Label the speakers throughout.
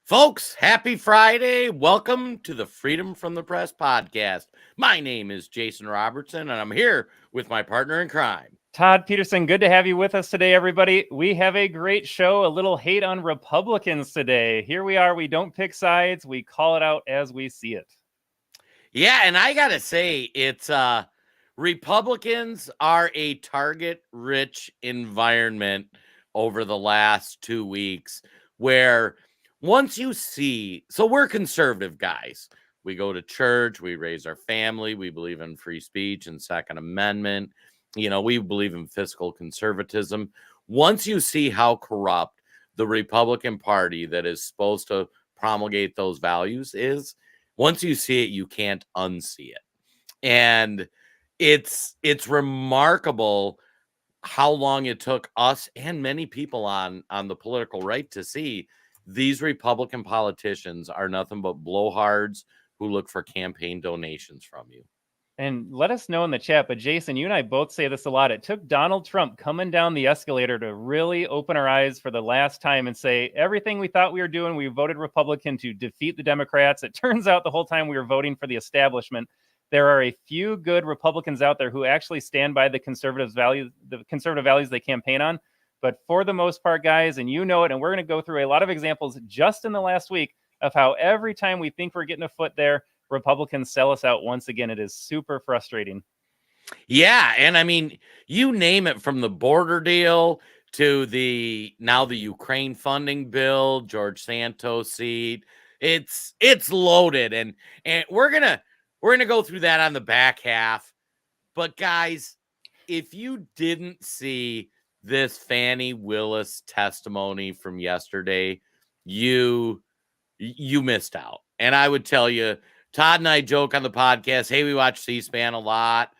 Speaker 1: Folks, happy Friday. Welcome to the Freedom from the Press podcast. My name is Jason Robertson, and I'm here with my partner in crime,
Speaker 2: Todd Peterson. Good to have you with us today, everybody. We have a great show, a little hate on Republicans today. Here we are. We don't pick sides. We call it out as we see it.
Speaker 1: Yeah, and I got to say, it's Republicans are a target-rich environment over the last 2 weeks where once you see, so we're conservative guys. We go to church, we raise our family, we believe in free speech and Second Amendment. We believe in fiscal conservatism. Once you see how corrupt the Republican Party that is supposed to promulgate those values is, once you see it, you can't unsee it. And it's remarkable how long it took us and many people on the political right to see these Republican politicians are nothing but blowhards who look for campaign donations from you.
Speaker 2: And let us know in the chat. But Jason, you and I both say this a lot. It took Donald Trump coming down the escalator to really open our eyes for the last time and say everything we thought we were doing, we voted Republican to defeat the Democrats. It turns out the whole time we were voting for the establishment. There are a few good Republicans out there who actually stand by the conservative values they campaign on. But for the most part, guys, and you know it, and we're going to go through a lot of examples just in the last week of how every time we think we're getting a foot there, Republicans sell us out once again. It is super frustrating.
Speaker 1: Yeah, and I mean, you name it, from the border deal to the Ukraine funding bill, George Santos seat. It's loaded, and we're gonna go through that on the back half. But guys, if you didn't see this Fani Willis testimony from yesterday, you missed out. And I would tell you, Todd and I joke on the podcast, hey, we watch C-SPAN a lot.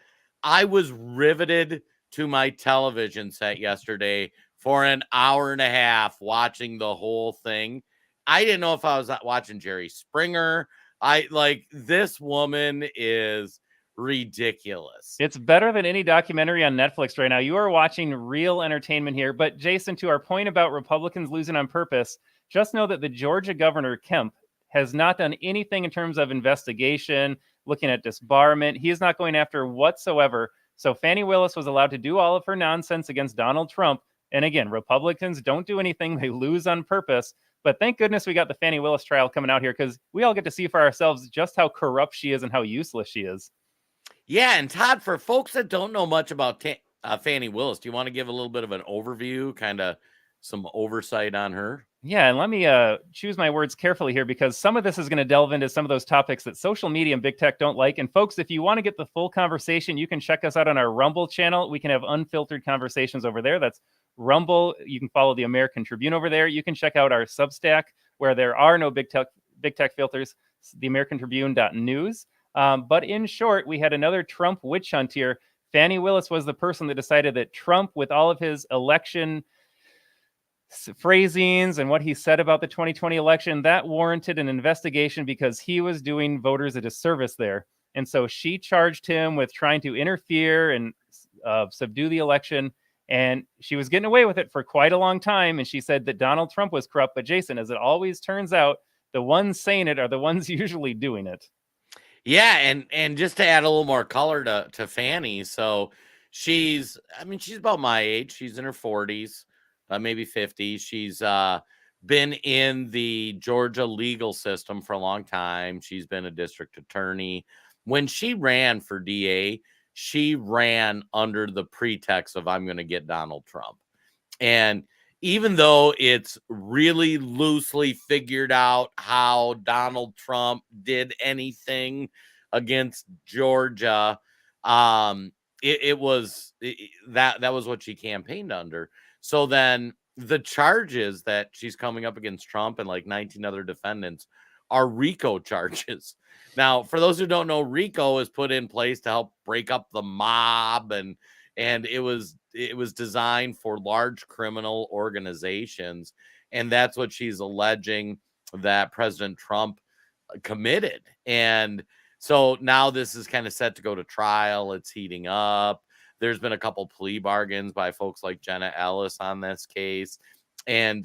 Speaker 1: I was riveted to my television set yesterday for an hour and a half watching the whole thing. I didn't know if I was watching Jerry Springer. This woman is ridiculous.
Speaker 2: It's better than any documentary on Netflix right now. You are watching real entertainment here. But Jason, to our point about Republicans losing on purpose, just know that the Georgia governor, Kemp, has not done anything in terms of investigation, looking at disbarment. He is not going after whatsoever. So Fani Willis was allowed to do all of her nonsense against Donald Trump. And again, Republicans don't do anything. They lose on purpose. But thank goodness we got the Fani Willis trial coming out here, because we all get to see for ourselves just how corrupt she is and how useless she is.
Speaker 1: Yeah, and Todd, for folks that don't know much about Fani Willis, do you want to give a little bit of an overview, kind of some oversight on her?
Speaker 2: Yeah, and let me choose my words carefully here, because some of this is going to delve into some of those topics that social media and big tech don't like. And folks, if you want to get the full conversation, you can check us out on our Rumble channel. We can have unfiltered conversations over there. That's Rumble. You can follow the American Tribune over there. You can check out our Substack, where there are no big tech filters, theamericantribune.news. But in short, we had another Trump witch hunt here. Fani Willis was the person that decided that Trump, with all of his election phrasings and what he said about the 2020 election, that warranted an investigation because he was doing voters a disservice there. And so she charged him with trying to interfere and subdue the election. And she was getting away with it for quite a long time. And she said that Donald Trump was corrupt. But Jason, as it always turns out, the ones saying it are the ones usually doing it.
Speaker 1: Yeah, and just to add a little more color to Fani, so she's about my age. She's in her 40s, maybe 50. She's been in the Georgia legal system for a long time. She's been a district attorney. When she ran for DA, she ran under the pretext of, I'm going to get Donald Trump. And even though it's really loosely figured out how Donald Trump did anything against Georgia, that was what she campaigned under. So then the charges that she's coming up against Trump and like 19 other defendants are RICO charges. Now, for those who don't know, RICO is put in place to help break up the mob, and it was designed for large criminal organizations, and that's what she's alleging that President Trump committed. And so now this is kind of set to go to trial. It's heating up. There's been a couple plea bargains by folks like Jenna Ellis on this case. And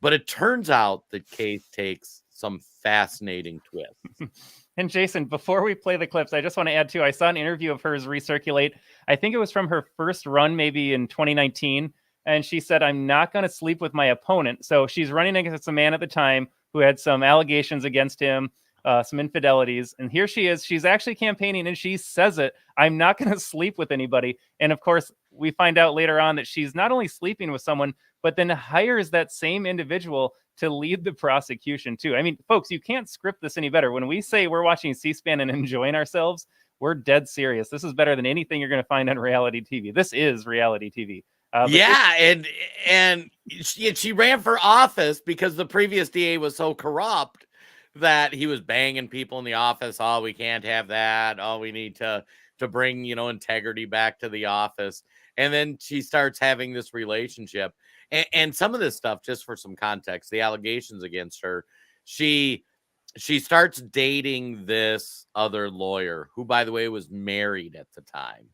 Speaker 1: But it turns out the case takes some fascinating twists.
Speaker 2: And Jason, before we play the clips, I just want to add too, I saw an interview of hers recirculate. I think it was from her first run, maybe in 2019. And she said, I'm not going to sleep with my opponent. So she's running against a man at the time who had some allegations against him, some infidelities. And here she is. She's actually campaigning and she says it. I'm not going to sleep with anybody. And of course, we find out later on that she's not only sleeping with someone, but then hires that same individual to lead the prosecution too. I mean, folks, you can't script this any better. When we say we're watching C-SPAN and enjoying ourselves, we're dead serious. This is better than anything you're going to find on reality TV. This is reality TV.
Speaker 1: And she ran for office because the previous DA was so corrupt that he was banging people in the office. Oh, we can't have that. Oh, we need to bring, integrity back to the office. And then she starts having this relationship. And some of this stuff, just for some context, the allegations against her, she starts dating this other lawyer who, by the way, was married at the time.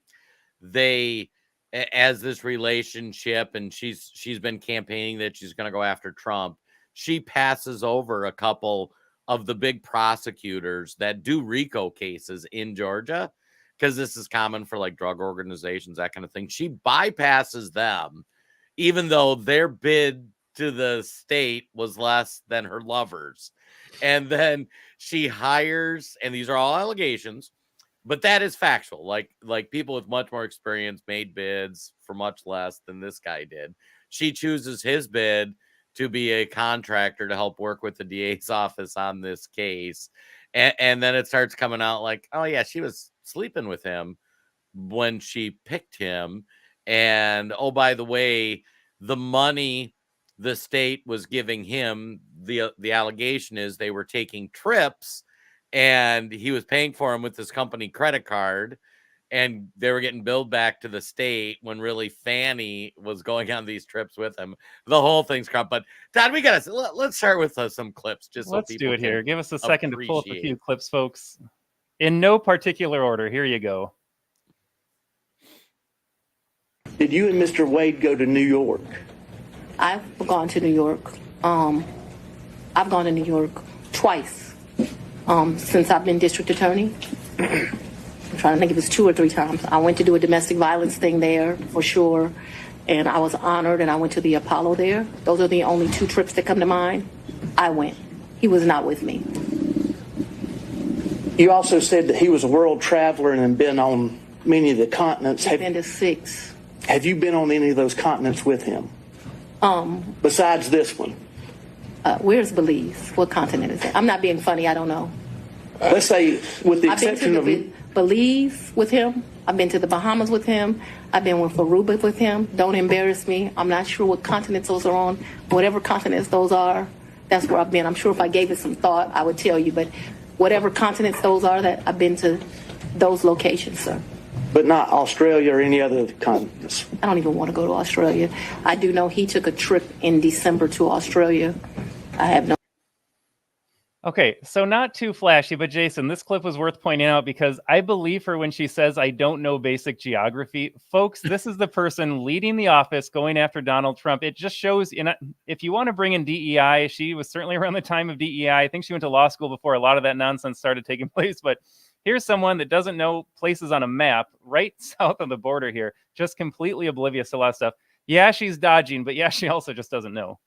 Speaker 1: They, as this relationship, and she's been campaigning that she's going to go after Trump. She passes over a couple of the big prosecutors that do RICO cases in Georgia, because this is common for like drug organizations, that kind of thing. She bypasses them, even though their bid to the state was less than her lover's. And then she hires, and these are all allegations, but that is factual. Like people with much more experience made bids for much less than this guy did. She chooses his bid to be a contractor to help work with the DA's office on this case. And then it starts coming out like, oh yeah, she was sleeping with him when she picked him. And oh, by the way, the money the state was giving him, the allegation is they were taking trips and he was paying for them with his company credit card, and they were getting billed back to the state when really Fannie was going on these trips with him. The whole thing's crap. But Todd, let's start with some clips.
Speaker 2: Let's do it here. Give us a second to pull up a few clips, folks. In no particular order. Here you go.
Speaker 3: Did you and Mr. Wade go to New York?
Speaker 4: I've gone to New York. I've gone to New York twice since I've been district attorney. I'm trying to think if it's 2 or 3 times. I went to do a domestic violence thing there for sure, and I was honored, and I went to the Apollo there. Those are the only 2 trips that come to mind. I went. He was not with me.
Speaker 3: You also said that he was a world traveler and had been on many of the continents.
Speaker 4: I've been to 6.
Speaker 3: Have you been on any of those continents with him? Besides this one?
Speaker 4: Where's Belize? What continent is it? I'm not being funny. I don't know.
Speaker 3: Let's say, with the
Speaker 4: I've been
Speaker 3: exception
Speaker 4: to Belize with him. I've been to the Bahamas with him. I've been with Aruba with him. Don't embarrass me. I'm not sure what continents those are on. Whatever continents those are, that's where I've been. I'm sure if I gave it some thought, I would tell you. But whatever continents those are, that I've been to those locations, sir.
Speaker 3: But not Australia or any other continents?
Speaker 4: I don't even want to go to Australia. I do know he took a trip in December to Australia. I have no.
Speaker 2: Okay, so not too flashy, but Jason, this clip was worth pointing out because I believe her when she says, I don't know basic geography. Folks, this is the person leading the office going after Donald Trump. It just shows, if you want to bring in DEI, she was certainly around the time of DEI. I think she went to law school before a lot of that nonsense started taking place, but here's someone that doesn't know places on a map right south of the border here, just completely oblivious to a lot of stuff. Yeah, she's dodging, but yeah, she also just doesn't know.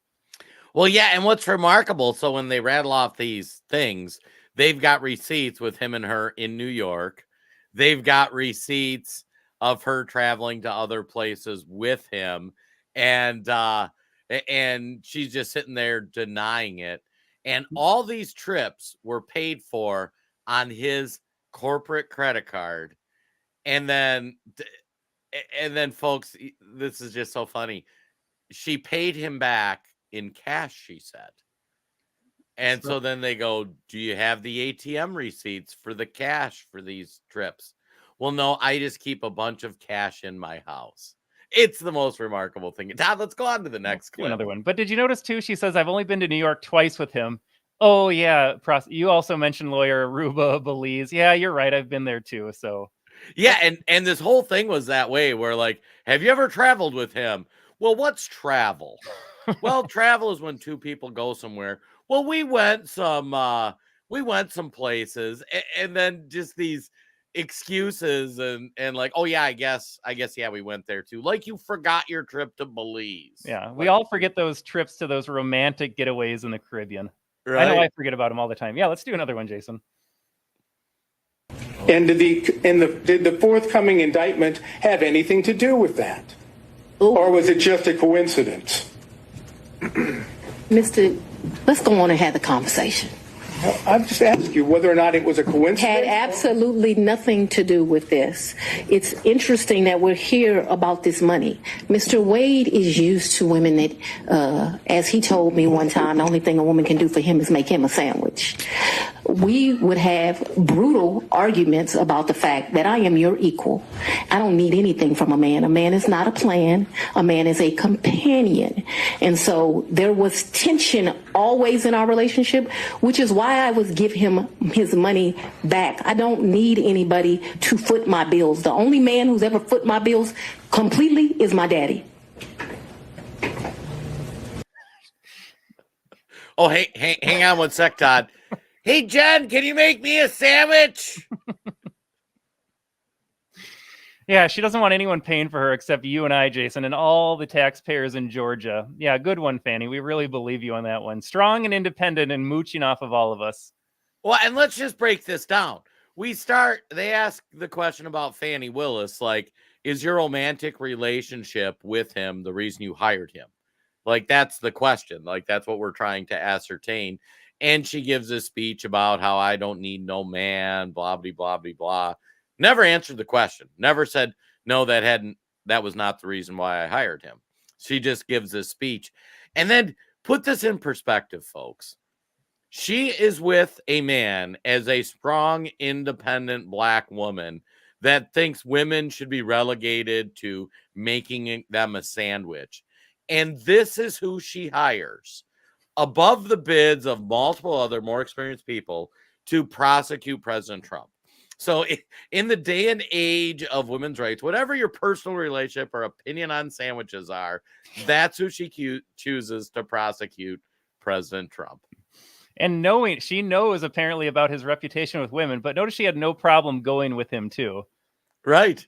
Speaker 1: Well, yeah, and what's remarkable, so when they rattle off these things, they've got receipts with him and her in New York. They've got receipts of her traveling to other places with him, and she's just sitting there denying it. And all these trips were paid for on his corporate credit card. And then folks, this is just so funny. She paid him back in cash, she said. And so then they go, do you have the ATM receipts for the cash for these trips? Well, no, I just keep a bunch of cash in my house. It's the most remarkable thing. Todd, let's go on to the next clip.
Speaker 2: Another one. But did you notice too, she says, I've only been to New York twice with him. Oh yeah, you also mentioned lawyer Aruba, Belize. Yeah, you're right. I've been there too. So
Speaker 1: yeah, and this whole thing was that way where like, have you ever traveled with him? Well, what's travel? Well, travel is when two people go somewhere. Well, we went some places, and then just these excuses and like, oh yeah, I guess yeah, we went there too. Like you forgot your trip to Belize.
Speaker 2: Yeah, we
Speaker 1: Like,
Speaker 2: all forget those trips to those romantic getaways in the Caribbean.
Speaker 1: right?
Speaker 2: I know I forget about them all the time. Yeah, let's do another one, Jason.
Speaker 5: And did the forthcoming indictment have anything to do with that? Or was it just a coincidence?
Speaker 4: Mr. Let's go on and have the conversation.
Speaker 5: I'm just asking you whether or not it was a coincidence.
Speaker 4: Had absolutely nothing to do with this. It's interesting that we're here about this money. Mr. Wade is used to women that, as he told me one time, the only thing a woman can do for him is make him a sandwich. We would have brutal arguments about the fact that I am your equal. I don't need anything from a man. A man is not a plan. A man is a companion. And so there was tension always in our relationship, which is why I would give him his money back. I don't need anybody to foot my bills. The only man who's ever foot my bills completely is my daddy.
Speaker 1: Oh, hey, hang on one sec, Todd. Hey, Jen, can you make me a sandwich?
Speaker 2: Yeah, she doesn't want anyone paying for her except you and I, Jason, and all the taxpayers in Georgia. Yeah, good one, Fanny. We really believe you on that one. Strong and independent and mooching off of all of us.
Speaker 1: Well, and let's just break this down. They ask the question about Fannie Willis, like, is your romantic relationship with him the reason you hired him? Like, that's the question. Like, that's what we're trying to ascertain. And she gives a speech about how I don't need no man, blah, blah, blah, blah, blah. Never answered the question. Never said, no, that was not the reason why I hired him. She just gives this speech. And then put this in perspective, folks. She is with a man as a strong, independent black woman that thinks women should be relegated to making them a sandwich. And this is who she hires above the bids of multiple other more experienced people to prosecute President Trump. So in the day and age of women's rights, whatever your personal relationship or opinion on sandwiches are, that's who she chooses to prosecute President Trump.
Speaker 2: And she knows apparently about his reputation with women, but notice she had no problem going with him too.
Speaker 1: Right.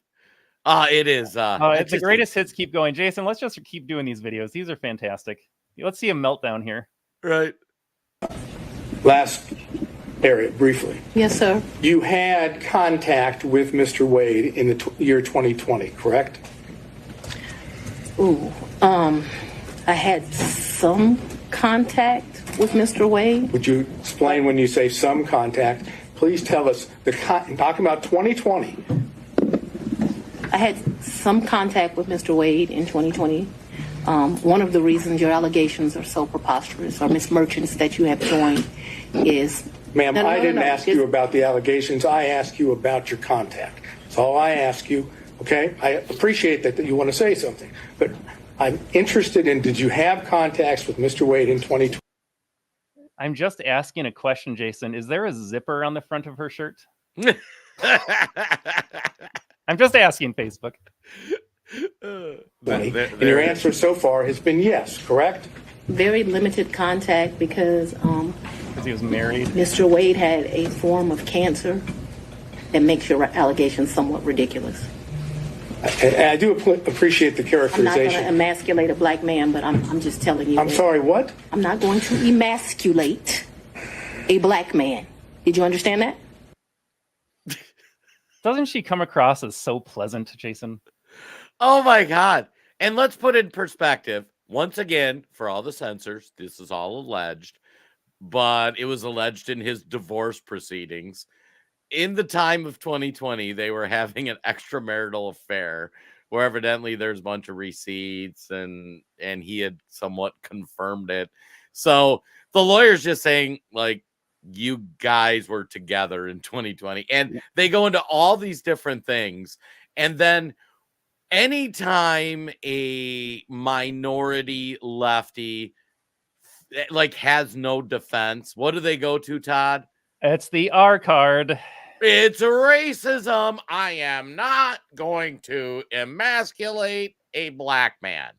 Speaker 1: It is.
Speaker 2: It's the greatest hits keep going. Jason, let's just keep doing these videos. These are fantastic. Let's see a meltdown here.
Speaker 1: Right.
Speaker 5: Last area, briefly.
Speaker 4: Yes, sir.
Speaker 5: You had contact with Mr. Wade in the year 2020, correct?
Speaker 4: I had some contact with Mr. Wade.
Speaker 5: Would you explain when you say some contact? Please tell us, talking about 2020.
Speaker 4: I had some contact with Mr. Wade in 2020. One of the reasons your allegations are so preposterous, or Miss Merchants that you have joined, is...
Speaker 5: Ma'am, I didn't ask you about the allegations. I asked you about your contact. That's all I ask you, okay? I appreciate that you want to say something, but I'm interested in, did you have contacts with Mr. Wade in 2020?
Speaker 2: I'm just asking a question, Jason. Is there a zipper on the front of her shirt? I'm just asking, Facebook.
Speaker 5: And your answer so far has been yes, correct?
Speaker 4: Very limited contact because
Speaker 2: he was married.
Speaker 4: Mr. Wade had a form of cancer that makes your allegations somewhat ridiculous.
Speaker 5: I do appreciate the
Speaker 4: I'm
Speaker 5: characterization.
Speaker 4: not going to emasculate a black man, but I'm just telling you.
Speaker 5: I'm sorry, what?
Speaker 4: I'm not going to emasculate a black man. Did you understand that?
Speaker 2: Doesn't she come across as so pleasant, Jason?
Speaker 1: Oh my God. And let's put it in perspective. Once again, for all the censors, this is all alleged, but it was alleged in his divorce proceedings. In the time of 2020, they were having an extramarital affair where evidently there's a bunch of receipts and he had somewhat confirmed it. So the lawyer's just saying, like, you guys were together in 2020. And they go into all these different things. And then anytime a minority lefty like has no defense, what do they go to, Todd?
Speaker 2: It's the R card.
Speaker 1: It's racism. I am not going to emasculate a black man.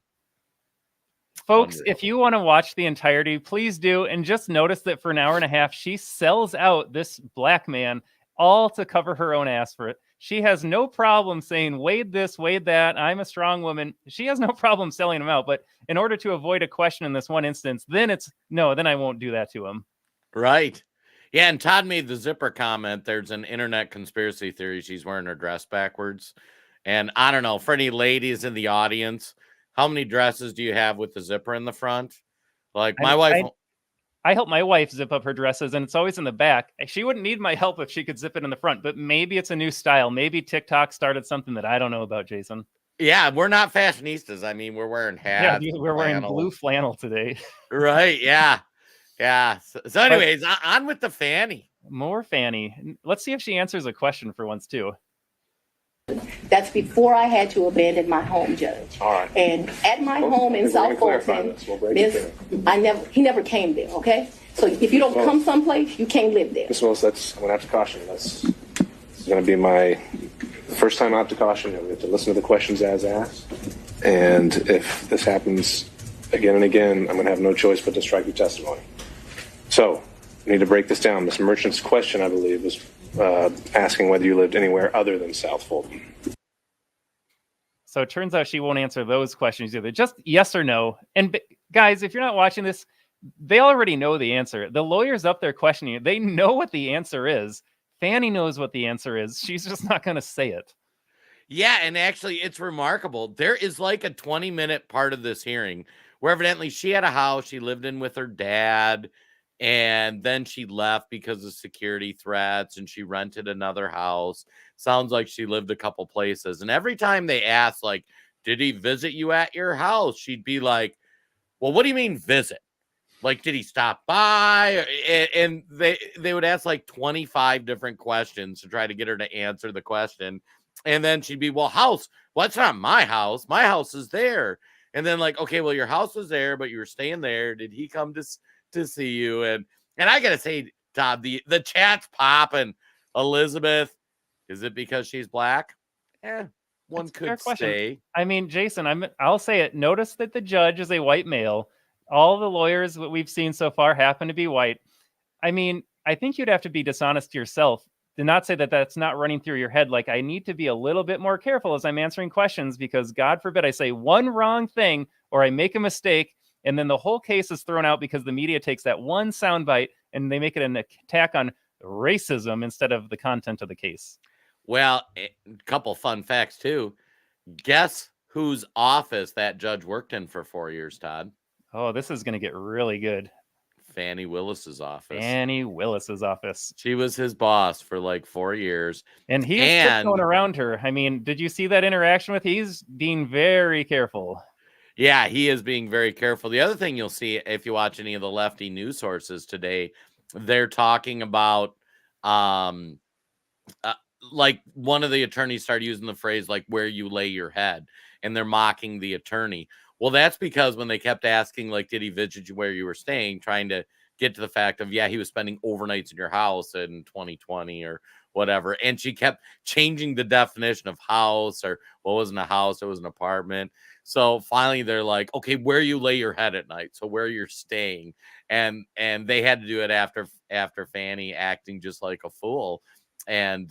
Speaker 2: Folks,
Speaker 1: Wonderful.
Speaker 2: if you want to watch the entirety, please do. And just notice that for an hour and a half, she sells out this black man all to cover her own ass for it. She has no problem saying, Wade this, Wade that. I'm a strong woman. She has no problem selling him out. But in order to avoid a question in this one instance, then I won't do that to him.
Speaker 1: Right. Yeah. And Todd made the zipper comment. There's an internet conspiracy theory. She's wearing her dress backwards. And I don't know, for any ladies in the audience, how many dresses do you have with the zipper in the front? Like my wife.
Speaker 2: I help my wife zip up her dresses, and it's always in the back. She wouldn't need my help if she could zip it in the front, but maybe it's a new style. Maybe TikTok started something that I don't know about, Jason.
Speaker 1: Yeah, we're not fashionistas. I mean, we're wearing hats.
Speaker 2: Yeah, we're wearing blue flannel today.
Speaker 1: Right, yeah. Yeah. So anyways, on with the Fanny.
Speaker 2: More Fanny. Let's see if she answers a question for once, too.
Speaker 4: That's before I had to abandon my home, Judge.
Speaker 6: All right.
Speaker 4: And at my home in South Fulton, he never came there, okay? So if you don't come someplace, you can't live there.
Speaker 6: Ms. Willis, I'm going to have to caution you. This is going to be my first time out to caution you. We have to listen to the questions as asked. And if this happens again and again, I'm going to have no choice but to strike your testimony. So we need to break this down. Ms. Merchant's question, I believe, was asking whether you lived anywhere other than South Fulton.
Speaker 2: So it turns out she won't answer those questions either. Just yes or no. And guys, if you're not watching this, they already know the answer. The lawyer's up there questioning you. They know what the answer is. Fanny knows what the answer is. She's just not going to say it.
Speaker 1: Yeah, and actually, it's remarkable. There is like a 20-minute part of this hearing where evidently she had a house she lived in with her dad, and then she left because of security threats, and she rented another house. Sounds like she lived a couple places. And every time they asked, like, did he visit you at your house? She'd be like, well, what do you mean visit? Like, did he stop by? And they would ask like 25 different questions to try to get her to answer the question. And then she'd be, well, house. Well, it's not my house. My house is there. And then like, okay, well, your house was there, but you were staying there. Did he come to see you? And I gotta say, Todd, the chat's popping. Elizabeth, is it because she's black? One could say.
Speaker 2: I mean, Jason, I'll say it. Notice that the judge is a white male. All the lawyers that we've seen so far happen to be white. I mean, I think you'd have to be dishonest to yourself to not say that that's not running through your head. Like, I need to be a little bit more careful as I'm answering questions because God forbid I say one wrong thing or I make a mistake. And then the whole case is thrown out because the media takes that one soundbite and they make it an attack on racism instead of the content of the case.
Speaker 1: Well, a couple fun facts, too. Guess whose office that judge worked in for 4 years, Todd?
Speaker 2: Oh, this is going to get really good.
Speaker 1: Fannie Willis's office.
Speaker 2: Fannie Willis's office.
Speaker 1: She was his boss for like 4 years.
Speaker 2: And he's tiptoeing around her. I mean, did you see that interaction with? He's being very careful.
Speaker 1: Yeah, he is being very careful. The other thing you'll see if you watch any of the lefty news sources today, they're talking about like one of the attorneys started using the phrase like where you lay your head, and they're mocking the attorney. Well, that's because when they kept asking, like, did he visit you where you were staying, trying to get to the fact of, yeah, he was spending overnights in your house in 2020 or whatever. And she kept changing the definition of house, or what wasn't a house, it was an apartment. So finally they're like, okay, where you lay your head at night. So where you're staying. And they had to do it after Fannie acting just like a fool. And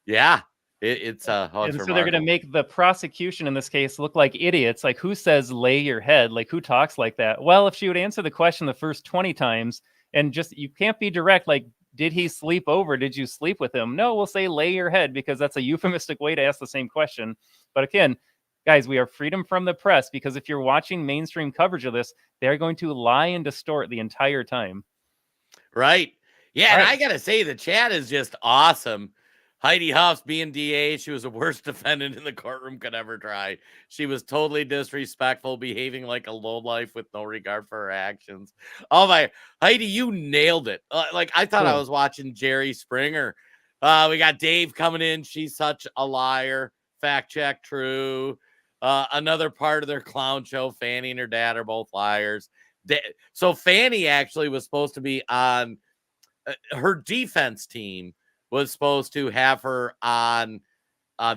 Speaker 1: yeah. It's so they're
Speaker 2: going to make the prosecution in this case look like idiots. Like, who says lay your head? Like, who talks like that? Well, if she would answer the question the first 20 times and just, you can't be direct. Like, did he sleep over? Did you sleep with him? No, we'll say lay your head because that's a euphemistic way to ask the same question. But again, guys, we are freedom from the press because if you're watching mainstream coverage of this, they're going to lie and distort the entire time.
Speaker 1: Right. Yeah. And I got to say, the chat is just awesome. Heidi Huff's being DA. She was the worst defendant in the courtroom could ever try. She was totally disrespectful, behaving like a lowlife with no regard for her actions. Oh my, Heidi, you nailed it. Like I thought I was watching Jerry Springer. We got Dave coming in. She's such a liar. Fact check, true. Another part of their clown show. Fannie and her dad are both liars. So Fannie actually was supposed to be on her defense team. Was supposed to have her on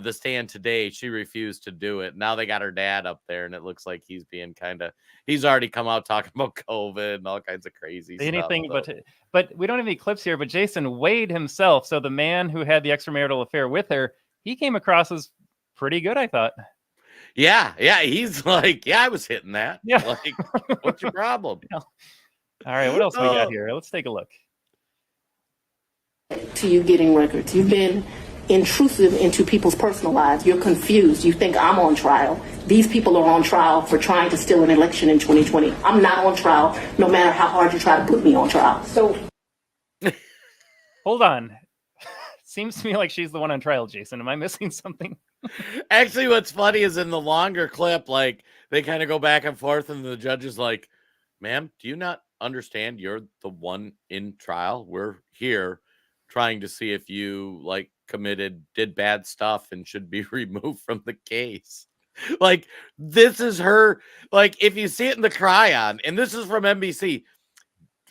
Speaker 1: the stand today, she refused to do it. Now they got her dad up there, and it looks like he's being he's already come out talking about COVID and all kinds of crazy
Speaker 2: Anything
Speaker 1: stuff.
Speaker 2: but we don't have any clips here, but Jason Wade himself, so the man who had the extramarital affair with her, he came across as pretty good, I thought.
Speaker 1: Yeah, he's like, I was hitting that.
Speaker 2: Yeah.
Speaker 1: Like, what's your problem?
Speaker 2: All right, what else we got here? Let's take a look.
Speaker 4: To you getting records. You've been intrusive into people's personal lives. You're confused. You think I'm on trial. These people are on trial for trying to steal an election in 2020. I'm not on trial, no matter how hard you try to put me on trial. So,
Speaker 2: hold on. Seems to me like she's the one on trial, Jason. Am I missing something?
Speaker 1: Actually, what's funny is in the longer clip, like, they kind of go back and forth, and the judge is like, ma'am, do you not understand you're the one in trial? We're here trying to see if you, like, did bad stuff and should be removed from the case. Like, this is her, like, if you see it in the cryon, and this is from NBC,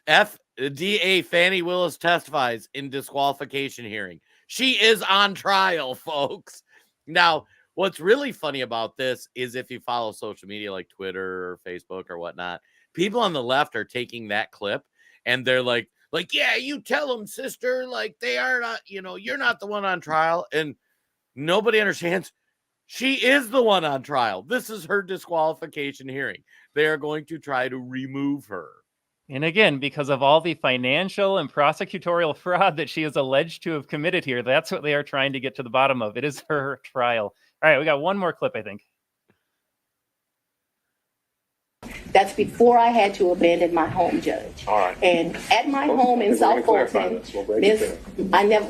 Speaker 1: FDA Fannie Willis testifies in disqualification hearing. She is on trial, folks. Now, what's really funny about this is if you follow social media like Twitter or Facebook or whatnot, people on the left are taking that clip and they're like, yeah, you tell them, sister, like, they are not, you're not the one on trial. And nobody understands. She is the one on trial. This is her disqualification hearing. They are going to try to remove her.
Speaker 2: And again, because of all the financial and prosecutorial fraud that she is alleged to have committed here, that's what they are trying to get to the bottom of. It is her trial. All right, we got one more clip, I think.
Speaker 4: that's before I had to abandon my home, Judge.
Speaker 6: All right.
Speaker 4: And at my home in South Fulton,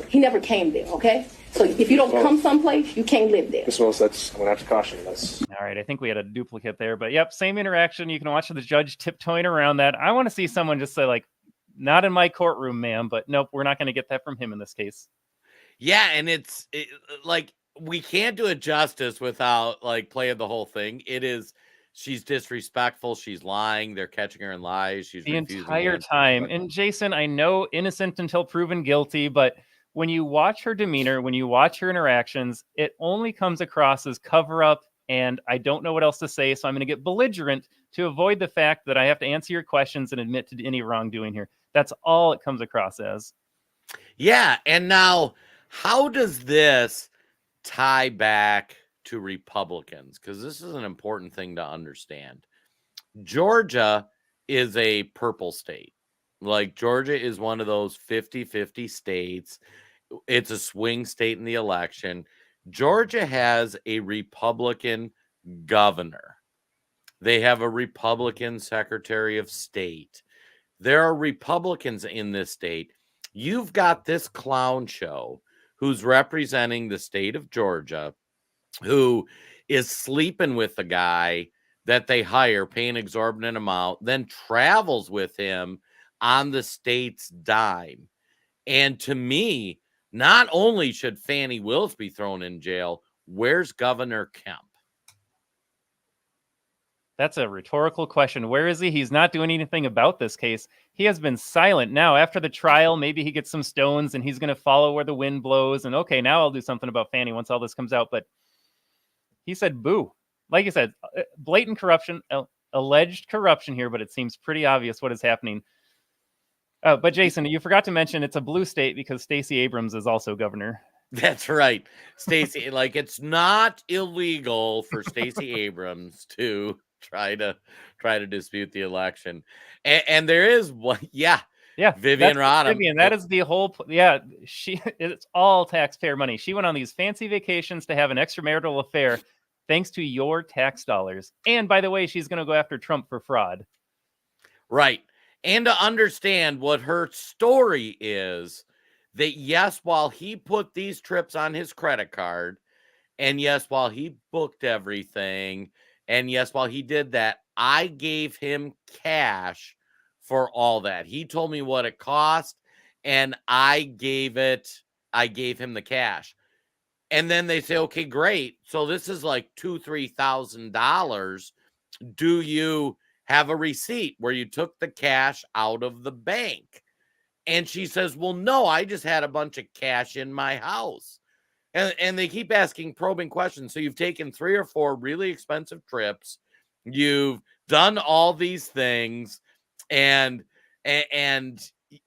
Speaker 4: he never came there, okay? So if you don't come someplace, you can't live there.
Speaker 6: Ms. Willis, I'm going to have to caution you.
Speaker 2: All right, I think we had a duplicate there. But yep, same interaction. You can watch the judge tiptoeing around that. I want to see someone just say, like, not in my courtroom, ma'am. But nope, we're not going to get that from him in this case.
Speaker 1: Yeah, and it's like, we can't do it justice without, like, playing the whole thing. She's disrespectful. She's lying. They're catching her in lies. She's
Speaker 2: the entire time. And Jason, I know innocent until proven guilty, but when you watch her demeanor, when you watch her interactions, it only comes across as cover up. And I don't know what else to say. So I'm going to get belligerent to avoid the fact that I have to answer your questions and admit to any wrongdoing here. That's all it comes across as. Yeah.
Speaker 1: And now, how does this tie back to Republicans? Because this is an important thing to understand. Georgia is a purple state. Like, Georgia is one of those 50-50 states. It's a swing state in the election. Georgia has a Republican governor. They have a Republican Secretary of State. There are Republicans in this state. You've got this clown show who's representing the state of Georgia, who is sleeping with the guy that they hire, pay an exorbitant amount, then travels with him on the state's dime. And to me, not only should Fannie Willis be thrown in jail, where's Governor Kemp?
Speaker 2: That's a rhetorical question. Where is he? He's not doing anything about this case. He has been silent. Now, after the trial, maybe he gets some stones and he's going to follow where the wind blows. And okay, now I'll do something about Fannie once all this comes out. But he said, boo. Like you said, blatant corruption, alleged corruption here, but it seems pretty obvious what is happening. But Jason, you forgot to mention it's a blue state because Stacey Abrams is also governor.
Speaker 1: That's right. Stacey, like, it's not illegal for Stacey Abrams to try to dispute the election. And there is one, Vivian Rodham.
Speaker 2: Vivian, that is the whole, it's all taxpayer money. She went on these fancy vacations to have an extramarital affair thanks to your tax dollars. And by the way, she's going to go after Trump for fraud.
Speaker 1: Right. And to understand what her story is, that yes, while he put these trips on his credit card, and yes, while he booked everything, and yes, while he did that, I gave him cash for all that. He told me what it cost, and I gave him the cash. And then they say, okay, great. So this is like $2,000-$3,000. Do you have a receipt where you took the cash out of the bank? And she says, well, no, I just had a bunch of cash in my house. And they keep asking probing questions. So you've taken 3 or 4 really expensive trips. You've done all these things, and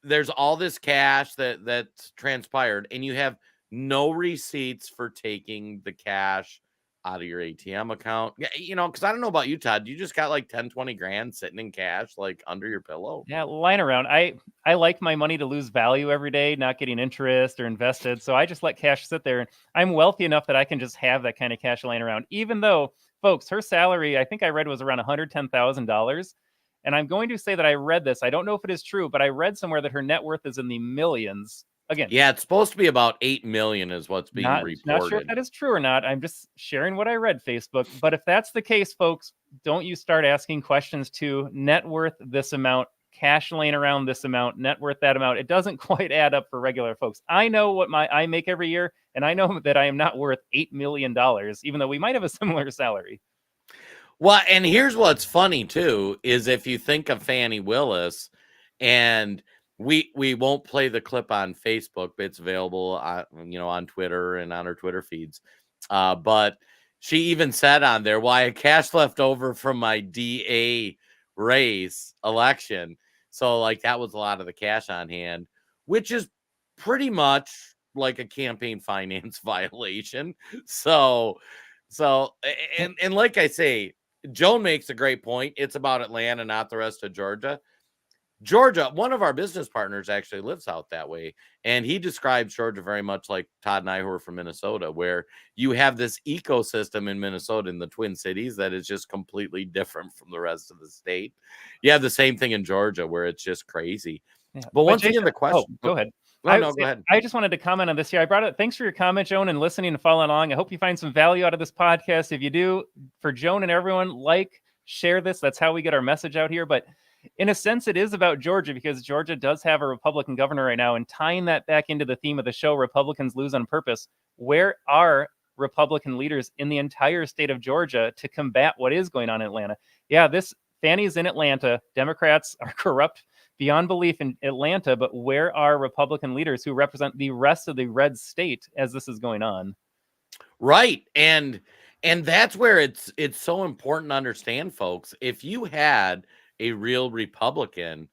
Speaker 1: there's all this cash that's transpired, and you have no receipts for taking the cash out of your ATM account. Yeah, because I don't know about you, Todd. You just got like 10, 20 grand sitting in cash, like under your pillow.
Speaker 2: Yeah, lying around. I like my money to lose value every day, not getting interest or invested. So I just let cash sit there. And I'm wealthy enough that I can just have that kind of cash lying around, even though, folks, her salary, I think I read, was around $110,000. And I'm going to say that I read this. I don't know if it is true, but I read somewhere that her net worth is in the millions. Again,
Speaker 1: yeah, it's supposed to be about 8 million is what's being reported.
Speaker 2: Not sure if that is true or not. I'm just sharing what I read, Facebook. But if that's the case, folks, don't you start asking questions to net worth this amount, cash laying around this amount, net worth that amount. It doesn't quite add up for regular folks. I know what I make every year, and I know that I am not worth $8 million, even though we might have a similar salary.
Speaker 1: Well, and here's what's funny too, is if you think of Fani Willis, and we won't play the clip on Facebook, but it's available on Twitter and on her Twitter feeds. But she even said on there, "Why, I had cash left over from my DA race election." So like that was a lot of the cash on hand, which is pretty much like a campaign finance violation. So and like I say, Joan makes a great point. It's about Atlanta, not the rest of Georgia. Georgia, one of our business partners actually lives out that way, and he describes Georgia very much like Todd and I, who are from Minnesota, where you have this ecosystem in Minnesota, in the Twin Cities, that is just completely different from the rest of the state. You have the same thing in Georgia, where it's just crazy. Yeah. But once again, the question.
Speaker 2: Go ahead.
Speaker 1: No, go ahead.
Speaker 2: I just wanted to comment on this here. I brought it. Thanks for your comment, Joan, and listening and following along. I hope you find some value out of this podcast. If you do, for Joan and everyone, share this. That's how we get our message out here. But in a sense, it is about Georgia, because Georgia does have a Republican governor right now. And tying that back into the theme of the show, Republicans lose on purpose. Where are Republican leaders in the entire state of Georgia to combat what is going on in Atlanta? Yeah, Fani's in Atlanta. Democrats are corrupt beyond belief in Atlanta, but where are Republican leaders who represent the rest of the red state as this is going on?
Speaker 1: Right. And that's where it's so important to understand, folks. If you had a real Republican,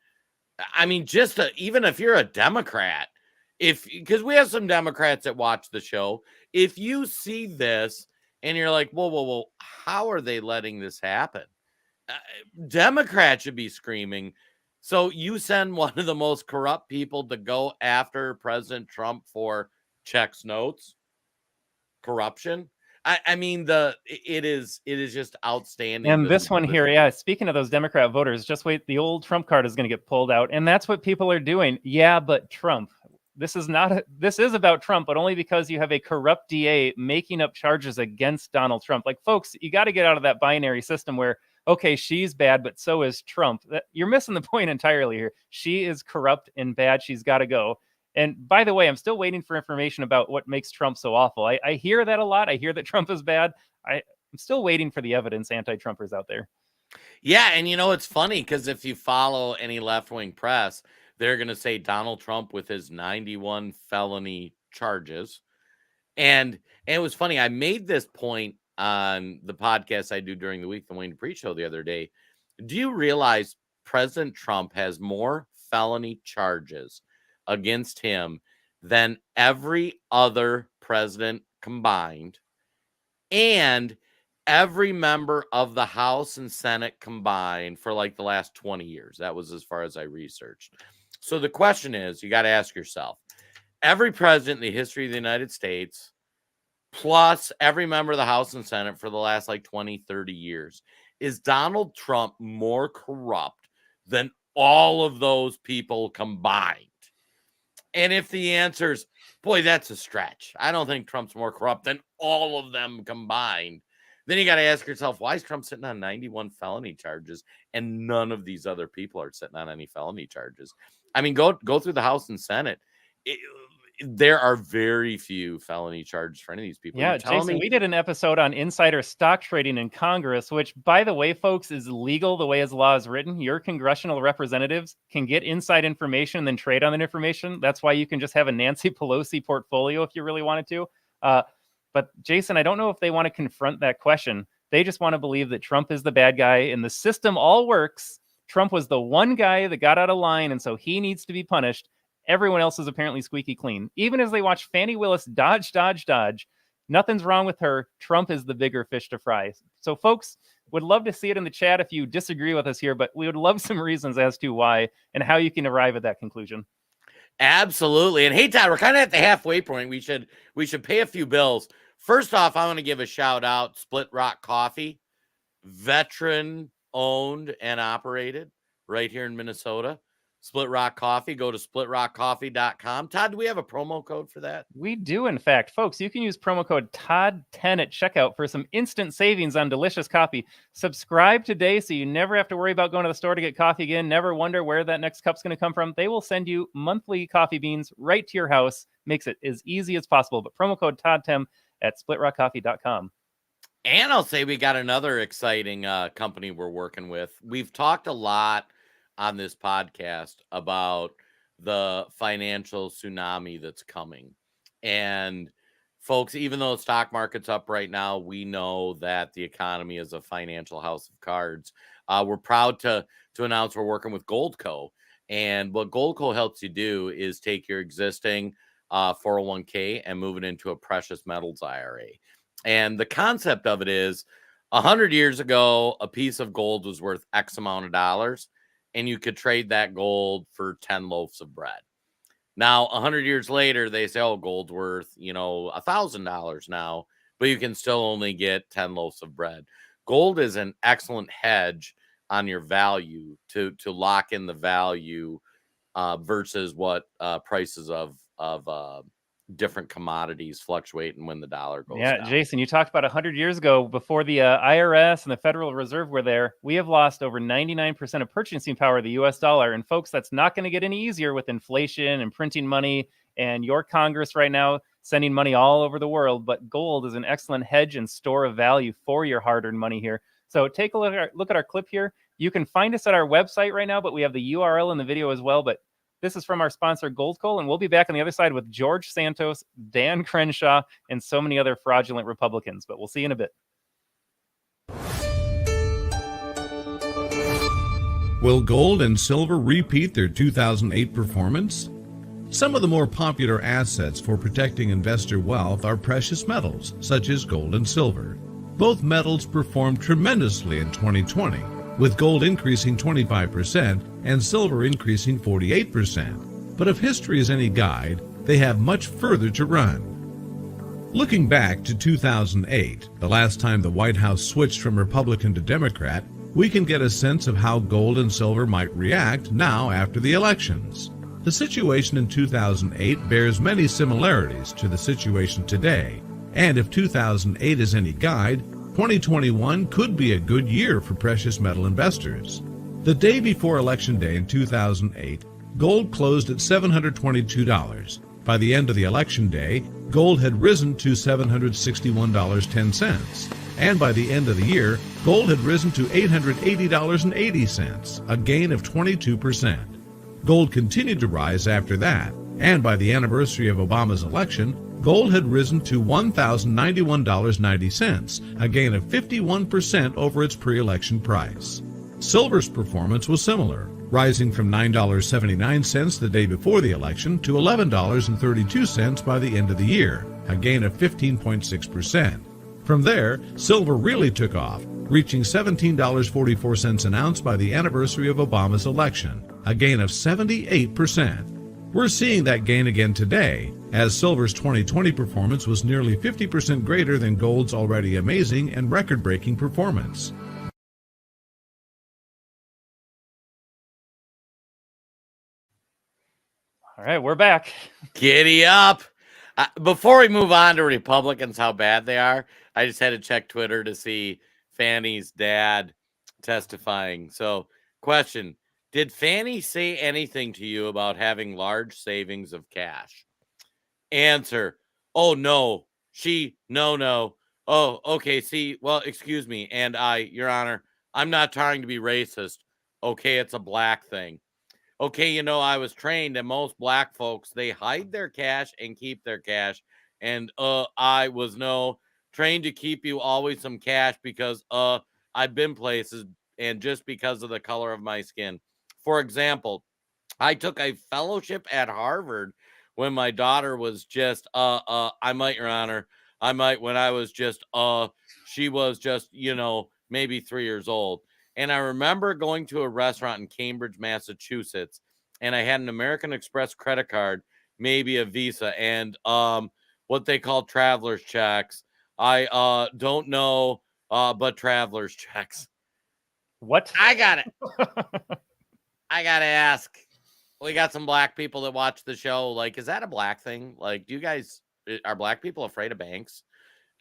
Speaker 1: I mean, even if you're a Democrat, because we have some Democrats that watch the show, if you see this and you're like, whoa, how are they letting this happen? Democrats should be screaming. So you send one of the most corrupt people to go after President Trump for checks, notes, corruption. I mean, it is just outstanding.
Speaker 2: And this one here, yeah, speaking of those Democrat voters, just wait, the old Trump card is going to get pulled out. And that's what people are doing. Yeah, but Trump. This is about Trump, but only because you have a corrupt DA making up charges against Donald Trump. Like, folks, you got to get out of that binary system where, okay, she's bad, but so is Trump. You're missing the point entirely here. She is corrupt and bad. She's got to go. And by the way, I'm still waiting for information about what makes Trump so awful. I hear that a lot. I hear that Trump is bad. I'm still waiting for the evidence, anti-Trumpers out there.
Speaker 1: Yeah, and it's funny, because if you follow any left-wing press, they're going to say Donald Trump with his 91 felony charges. And it was funny. I made this point on the podcast I do during the week, the Wayne Dupree Show, the other day. Do you realize President Trump has more felony charges against him than every other president combined, and every member of the House and Senate combined for like the last 20 years? That was as far as I researched. So the question is, you got to ask yourself, every president in the history of the United States, plus every member of the House and Senate for the last like 20, 30 years, is Donald Trump more corrupt than all of those people combined? And if the answer is, boy, that's a stretch, I don't think Trump's more corrupt than all of them combined, then you got to ask yourself, why is Trump sitting on 91 felony charges and none of these other people are sitting on any felony charges? I mean, go through the House and Senate. There are very few felony charges for any of these people.
Speaker 2: Yeah, Jason, we did an episode on insider stock trading in Congress, which, by the way, folks, is legal the way his law is written. Your congressional representatives can get inside information and then trade on that information. That's why you can just have a Nancy Pelosi portfolio if you really wanted to. But Jason, I don't know if they want to confront that question. They just want to believe that Trump is the bad guy and the system all works. Trump was the one guy that got out of line, and so he needs to be punished. Everyone else is apparently squeaky clean. Even as they watch Fani Willis dodge, nothing's wrong with her. Trump is the bigger fish to fry. So, folks, would love to see it in the chat if you disagree with us here, but we would love some reasons as to why and how you can arrive at that conclusion.
Speaker 1: Absolutely. And hey, Todd, we're kind of at the halfway point. We should pay a few bills. First off, I want to give a shout out, Split Rock Coffee, veteran owned and operated right here in Minnesota. Split Rock Coffee. Go to splitrockcoffee.com. Todd, do we have a promo code for that?
Speaker 2: We do, in fact. Folks, you can use promo code TODD10 at checkout for some instant savings on delicious coffee. Subscribe today so you never have to worry about going to the store to get coffee again. Never wonder where that next cup's going to come from. They will send you monthly coffee beans right to your house. Makes it as easy as possible. But promo code TODD10 at splitrockcoffee.com.
Speaker 1: And I'll say we got another exciting company we're working with. We've talked a lot on this podcast about the financial tsunami that's coming. And folks, even though the stock market's up right now, we know that the economy is a financial house of cards. We're proud to announce we're working with Goldco. And what Goldco helps you do is take your existing 401k and move it into a precious metals IRA. And the concept of it is 100 years ago, a piece of gold was worth X amount of dollars, and you could trade that gold for 10 loaves of bread. Now, 100 years later, they say, oh, gold's worth, $1,000 now, but you can still only get 10 loaves of bread. Gold is an excellent hedge on your value to lock in the value versus what prices of different commodities fluctuate and when the dollar goes down.
Speaker 2: Jason, you talked about 100 years ago before the IRS and the Federal Reserve were there. We have lost over 99% of purchasing power of the U.S. dollar. And folks, that's not going to get any easier with inflation and printing money and your Congress right now sending money all over the world. But gold is an excellent hedge and store of value for your hard-earned money here. So take a look at our clip here. You can find us at our website right now, but we have the URL in the video as well. But this is from our sponsor, Goldco, and we'll be back on the other side with George Santos, Dan Crenshaw, and so many other fraudulent Republicans. But we'll see you in a bit.
Speaker 7: Will gold and silver repeat their 2008 performance? Some of the more popular assets for protecting investor wealth are precious metals, such as gold and silver. Both metals performed tremendously in 2020, with gold increasing 25% and silver increasing 48%. But if history is any guide, they have much further to run. Looking back to 2008, the last time the White House switched from Republican to Democrat, we can get a sense of how gold and silver might react now after the elections. The situation in 2008 bears many similarities to the situation today, and if 2008 is any guide, 2021 could be a good year for precious metal investors. The day before Election Day in 2008, gold closed at $722. By the end of the election day, gold had risen to $761.10. And by the end of the year, gold had risen to $880.80, a gain of 22%. Gold continued to rise after that, and by the anniversary of Obama's election, gold had risen to $1,091.90, a gain of 51% over its pre-election price. Silver's performance was similar, rising from $9.79 the day before the election to $11.32 by the end of the year, a gain of 15.6%. From there, silver really took off, reaching $17.44 an ounce by the anniversary of Obama's election, a gain of 78%. We're seeing that gain again today, as silver's 2020 performance was nearly 50% greater than gold's already amazing and record-breaking performance.
Speaker 2: All right, we're back.
Speaker 1: Giddy up. Before we move on to Republicans, how bad they are, I just had to check Twitter to see Fanny's dad testifying. So, question, did Fanny say anything to you about having large savings of cash? Answer, oh, no. No. Oh, okay, see, well, excuse me. And Your Honor, I'm not trying to be racist. Okay, it's a black thing. Okay, I was trained, and most black folks, they hide their cash and keep their cash, And I was trained to keep you always some cash because I've been places and just because of the color of my skin. For example, I took a fellowship at Harvard when my daughter was just I might, Your Honor, I might, when I was just she was just, maybe 3 years old. And I remember going to a restaurant in Cambridge, Massachusetts, and I had an American Express credit card, maybe a Visa, and what they call traveler's checks. I don't know, but traveler's checks.
Speaker 2: What?
Speaker 1: I got it. I gotta ask. We got some black people that watch the show. Like, is that a black thing? Like, do you guys are black people afraid of banks?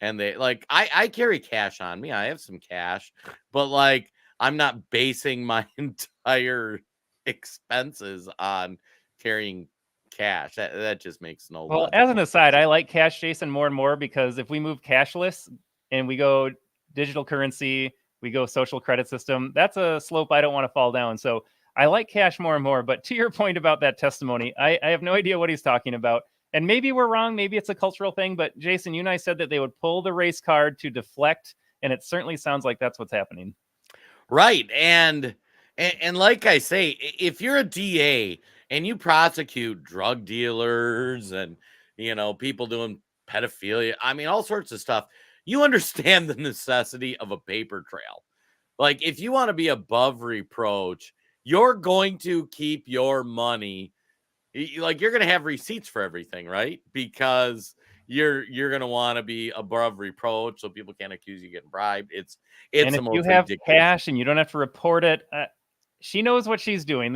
Speaker 1: And they like, I carry cash on me. I have some cash, but like, I'm not basing my entire expenses on carrying cash. That just makes no
Speaker 2: Well,
Speaker 1: logical
Speaker 2: as an aside,
Speaker 1: sense.
Speaker 2: I like cash, Jason, more and more because if we move cashless and we go digital currency, we go social credit system, that's a slope I don't want to fall down. So I like cash more and more. But to your point about that testimony, I have no idea what he's talking about. And maybe we're wrong. Maybe it's a cultural thing. But Jason, you and I said that they would pull the race card to deflect. And it certainly sounds like that's what's happening.
Speaker 1: Right. And like I say, if you're a DA and you prosecute drug dealers and, people doing pedophilia, I mean, all sorts of stuff, you understand the necessity of a paper trail. Like, if you want to be above reproach, you're going to keep your money. Like, you're going to have receipts for everything, right? Because you're going to want to be above reproach so people can't accuse you getting bribed. It's
Speaker 2: And
Speaker 1: the
Speaker 2: if you
Speaker 1: most
Speaker 2: have
Speaker 1: ridiculous.
Speaker 2: cash and you don't have to report it, she knows what she's doing.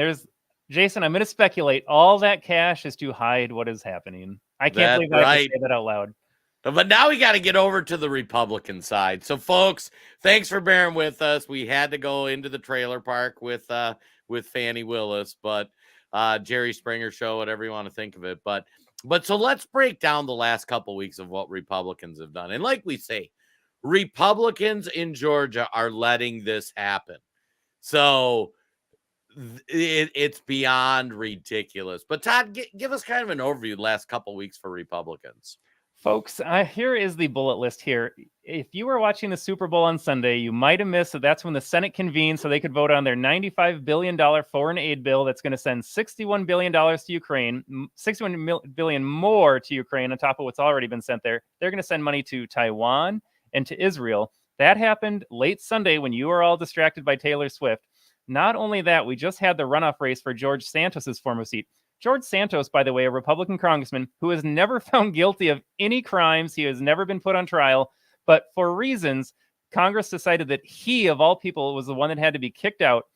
Speaker 2: Jason, I'm going to speculate. All that cash is to hide what is happening. I can't believe I have to say that out loud.
Speaker 1: But now we got to get over to the Republican side. So, folks, thanks for bearing with us. We had to go into the trailer park with Fani Willis, but Jerry Springer show, whatever you want to think of it. But so let's break down the last couple weeks of what Republicans have done. And like we say, Republicans in Georgia are letting this happen. So it's beyond ridiculous. But Todd, give us kind of an overview the last couple weeks for Republicans.
Speaker 2: Folks, here is the bullet list here. If you were watching the Super Bowl on Sunday, you might have missed that that's when the Senate convened so they could vote on their $95 billion foreign aid bill that's going to send $61 billion to Ukraine, $61 billion more to Ukraine on top of what's already been sent there. They're going to send money to Taiwan and to Israel. That happened late Sunday when you were all distracted by Taylor Swift. Not only that, we just had the runoff race for George Santos' former seat. George Santos, by the way, a Republican congressman who is never found guilty of any crimes. He has never been put on trial. But for reasons, Congress decided that he, of all people, was the one that had to be kicked out.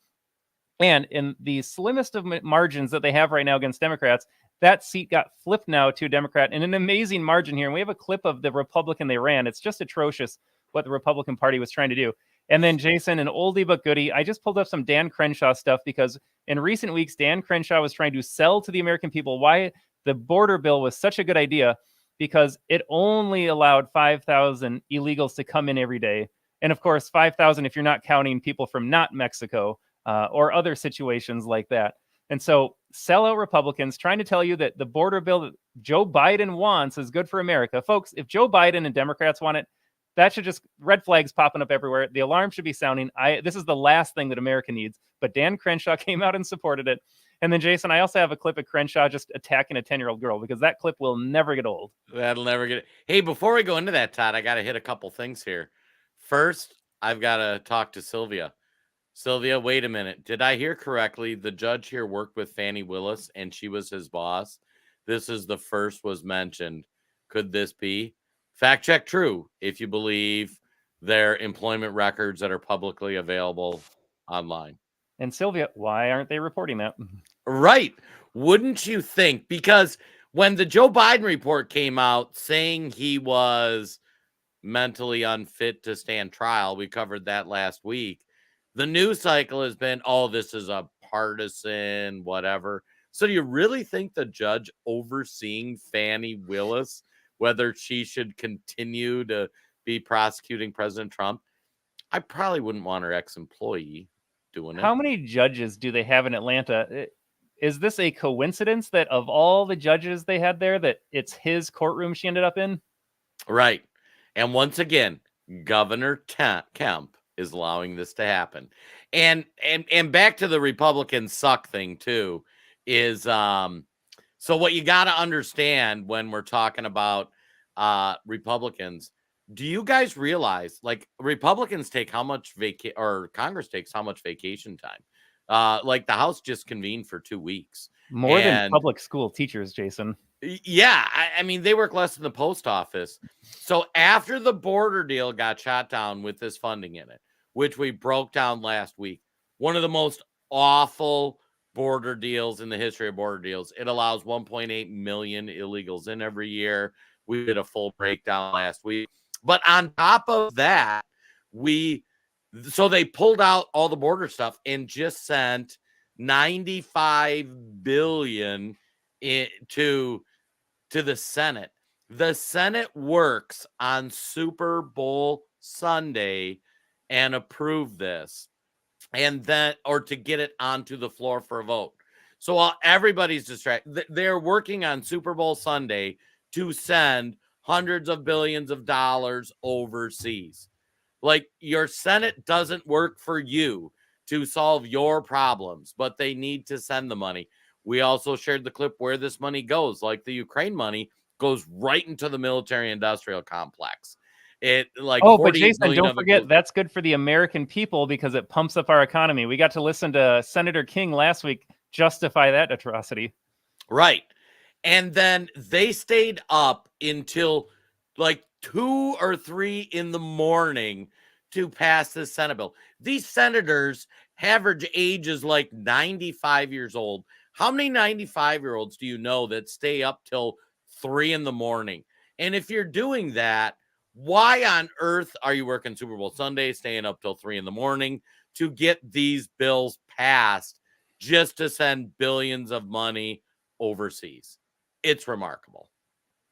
Speaker 2: And in the slimmest of margins that they have right now against Democrats, that seat got flipped now to a Democrat in an amazing margin here. And we have a clip of the Republican they ran. It's just atrocious what the Republican Party was trying to do. And then, Jason, an oldie but goodie, I just pulled up some Dan Crenshaw stuff because in recent weeks, Dan Crenshaw was trying to sell to the American people why the border bill was such a good idea, because it only allowed 5,000 illegals to come in every day. And of course, 5,000 if you're not counting people from not Mexico or other situations like that. And so sellout Republicans trying to tell you that the border bill that Joe Biden wants is good for America. Folks, if Joe Biden and Democrats want it, that should just red flags popping up everywhere. The alarm should be sounding. This is the last thing that America needs. But Dan Crenshaw came out and supported it. And then, Jason, I also have a clip of Crenshaw just attacking a 10-year-old girl because that clip will never get old.
Speaker 1: That'll never get it. Hey, before we go into that, Todd, I got to hit a couple things here. First, I've got to talk to Sylvia. Sylvia, wait a minute. Did I hear correctly? The judge here worked with Fani Willis and she was his boss. This is the first was mentioned. Could this be? Fact check true if you believe their employment records that are publicly available online.
Speaker 2: And Sylvia, why aren't they reporting that?
Speaker 1: Right. Wouldn't you think? Because when the Joe Biden report came out saying he was mentally unfit to stand trial, we covered that last week. The news cycle has been, oh, this is a partisan, whatever. So do you really think the judge overseeing Fani Willis, whether she should continue to be prosecuting President Trump? I probably wouldn't want her ex-employee doing it.
Speaker 2: How many judges do they have in Atlanta? is this a coincidence that of all the judges they had there, that it's his courtroom she ended up in?
Speaker 1: Right. And once again, Governor Kemp is allowing this to happen. And back to the Republican suck thing too is so what you got to understand when we're talking about Republicans, do you guys realize like Republicans take how much or Congress takes how much vacation time? Like the House just convened for 2 weeks.
Speaker 2: More than public school teachers, Jason.
Speaker 1: Yeah, I mean, they work less than the post office. So after the border deal got shot down with this funding in it, which we broke down last week, one of the most awful border deals in the history of border deals. It allows 1.8 million illegals in every year. We did a full breakdown last week. But on top of that, so they pulled out all the border stuff and just sent $95 billion to the Senate. The Senate works on Super Bowl Sunday and approve this, and then or to get it onto the floor for a vote. So while everybody's distracted, they're working on Super Bowl Sunday to send hundreds of billions of dollars overseas. Like, your Senate doesn't work for you to solve your problems, but they need to send the money. We also shared the clip where this money goes, like the Ukraine money goes right into the military industrial complex.
Speaker 2: But Jason, don't forget that's good for the American people because it pumps up our economy. We got to listen to Senator King last week justify that atrocity.
Speaker 1: Right. And then they stayed up until like 2 or 3 in the morning to pass this Senate bill. These senators average age is like 95 years old. How many 95-year-olds do you know that stay up till 3 in the morning? And if you're doing that, why on earth are you working Super Bowl Sunday, staying up till 3 in the morning to get these bills passed just to send billions of money overseas? It's remarkable.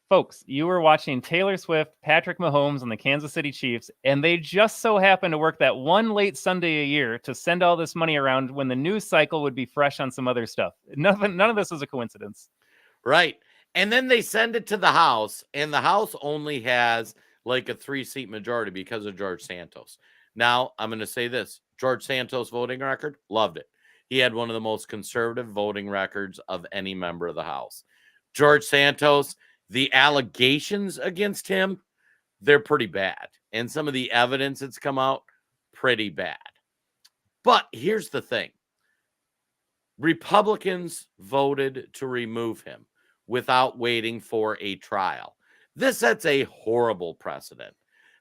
Speaker 2: Folks, you were watching Taylor Swift, Patrick Mahomes, and the Kansas City Chiefs, and they just so happened to work that one late Sunday a year to send all this money around when the news cycle would be fresh on some other stuff. None of this is a coincidence.
Speaker 1: Right. And then they send it to the House, and the House only has like a 3-seat majority because of George Santos. Now, I'm going to say this. George Santos' voting record, loved it. He had one of the most conservative voting records of any member of the House. George Santos, the allegations against him, they're pretty bad. And some of the evidence that's come out, pretty bad. But here's the thing. Republicans voted to remove him without waiting for a trial. This sets a horrible precedent.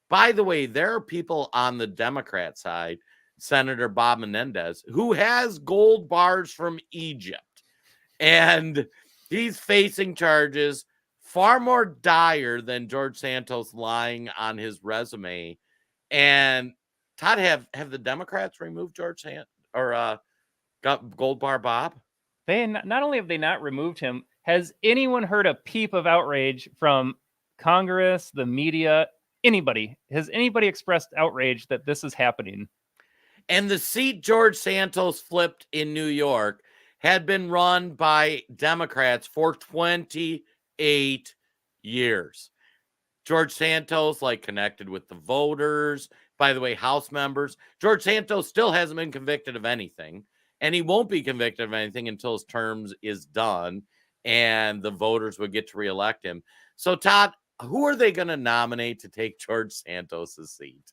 Speaker 1: By the way, there are people on the Democrat side, Senator Bob Menendez, who has gold bars from Egypt. And he's facing charges far more dire than George Santos lying on his resume. And Todd, have the Democrats removed George Santos or got gold bar Bob?
Speaker 2: They not only have they not removed him, has anyone heard a peep of outrage from Congress, the media, anybody? Has anybody expressed outrage that this is happening?
Speaker 1: And the seat George Santos flipped in New York had been run by Democrats for 28 years. George Santos, like, connected with the voters. By the way, House members. George Santos still hasn't been convicted of anything, and he won't be convicted of anything until his term is done and the voters would get to reelect him. So, Todd, who are they going to nominate to take George Santos' seat?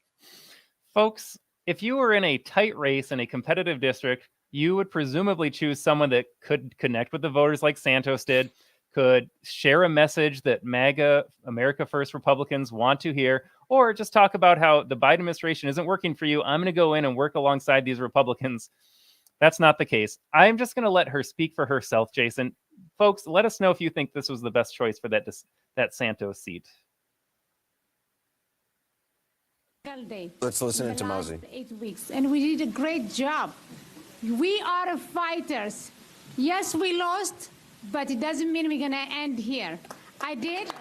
Speaker 2: Folks, if you were in a tight race in a competitive district, you would presumably choose someone that could connect with the voters like Santos did, could share a message that MAGA, America First Republicans want to hear, or just talk about how the Biden administration isn't working for you. I'm going to go in and work alongside these Republicans. That's not the case. I'm just going to let her speak for herself, Jason. Folks, let us know if you think this was the best choice for that Santos seat.
Speaker 8: Let's listen to Mosey.
Speaker 9: 8 weeks, and we did a great job. We are fighters. Yes, we lost, but it doesn't mean we're going to end here. I did.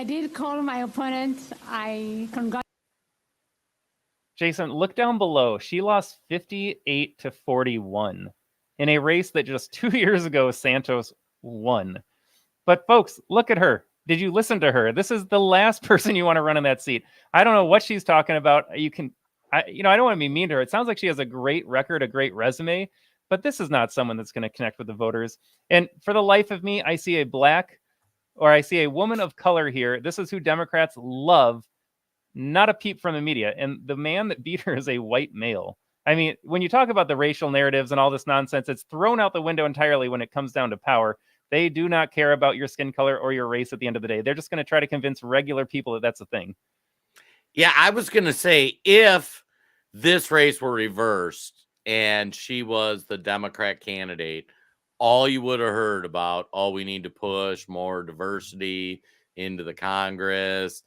Speaker 9: I did call my opponent. I congratulate.
Speaker 2: Jason, look down below. She lost 58-41 in a race that just 2 years ago Santos won. But folks, look at her. Did you listen to her? This is the last person you want to run in that seat. I don't know what she's talking about. I don't want to be mean to her. It sounds like she has a great record, a great resume, but this is not someone that's going to connect with the voters. And for the life of me, I see a woman of color here. This is who Democrats love. Not a peep from the media. And the man that beat her is a white male. I mean, when you talk about the racial narratives and all this nonsense, it's thrown out the window entirely when it comes down to power. They do not care about your skin color or your race at the end of the day. They're just going to try to convince regular people that that's a thing.
Speaker 1: Yeah, I was going to say, if this race were reversed and she was the Democrat candidate, all you would have heard about, we need to push more diversity into the Congress.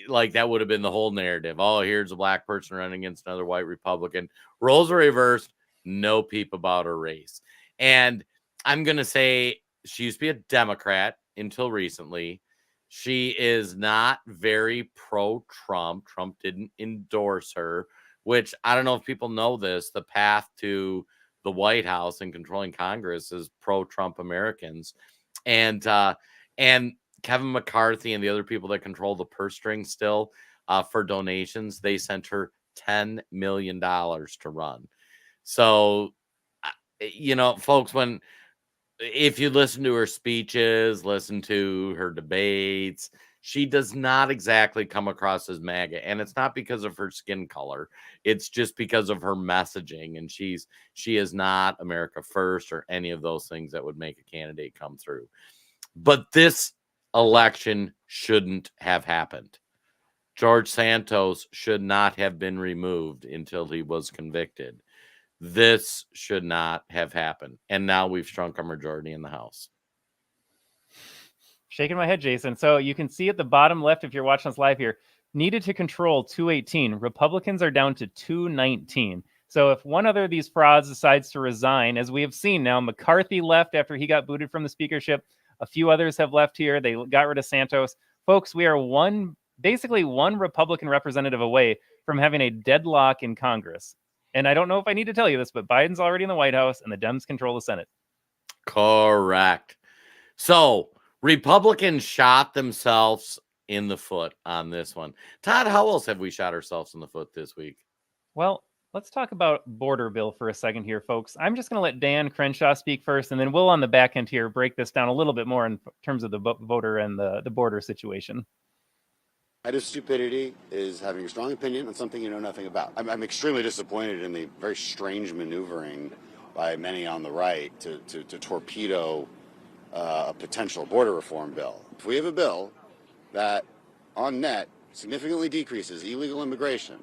Speaker 1: Like, that would have been the whole narrative. Here's a black person running against another white Republican. Roles are reversed. No peep about her race. And I'm going to say she used to be a Democrat until recently. She is not very pro-Trump. Trump didn't endorse her, which I don't know if people know this. The path to the White House and controlling Congress is pro-Trump Americans. And Kevin McCarthy and the other people that control the purse string still for donations, they sent her $10 million to run. So, folks, if you listen to her speeches, listen to her debates, she does not exactly come across as MAGA. And it's not because of her skin color. It's just because of her messaging. And she is not America First or any of those things that would make a candidate come through. But this election shouldn't have happened. George Santos should not have been removed until he was convicted. This should not have happened. And now we've shrunk our majority in the House.
Speaker 2: Shaking my head, Jason. So you can see at the bottom left, if you're watching us live here, needed to control 218. Republicans are down to 219. So if one other of these frauds decides to resign, as we have seen now, McCarthy left after he got booted from the speakership. A few others have left here. They got rid of Santos. Folks, we are basically one Republican representative away from having a deadlock in Congress. And I don't know if I need to tell you this, but Biden's already in the White House and the Dems control the Senate.
Speaker 1: Correct. So Republicans shot themselves in the foot on this one. Todd, how else have we shot ourselves in the foot this week?
Speaker 2: Well, let's talk about border bill for a second here, folks. I'm just going to let Dan Crenshaw speak first, and then we'll on the back end here break this down a little bit more in terms of the voter and the border situation.
Speaker 10: Height of stupidity is having a strong opinion on something you know nothing about. I'm extremely disappointed in the very strange maneuvering by many on the right to torpedo a potential border reform bill. If we have a bill that, on net, significantly decreases illegal immigration,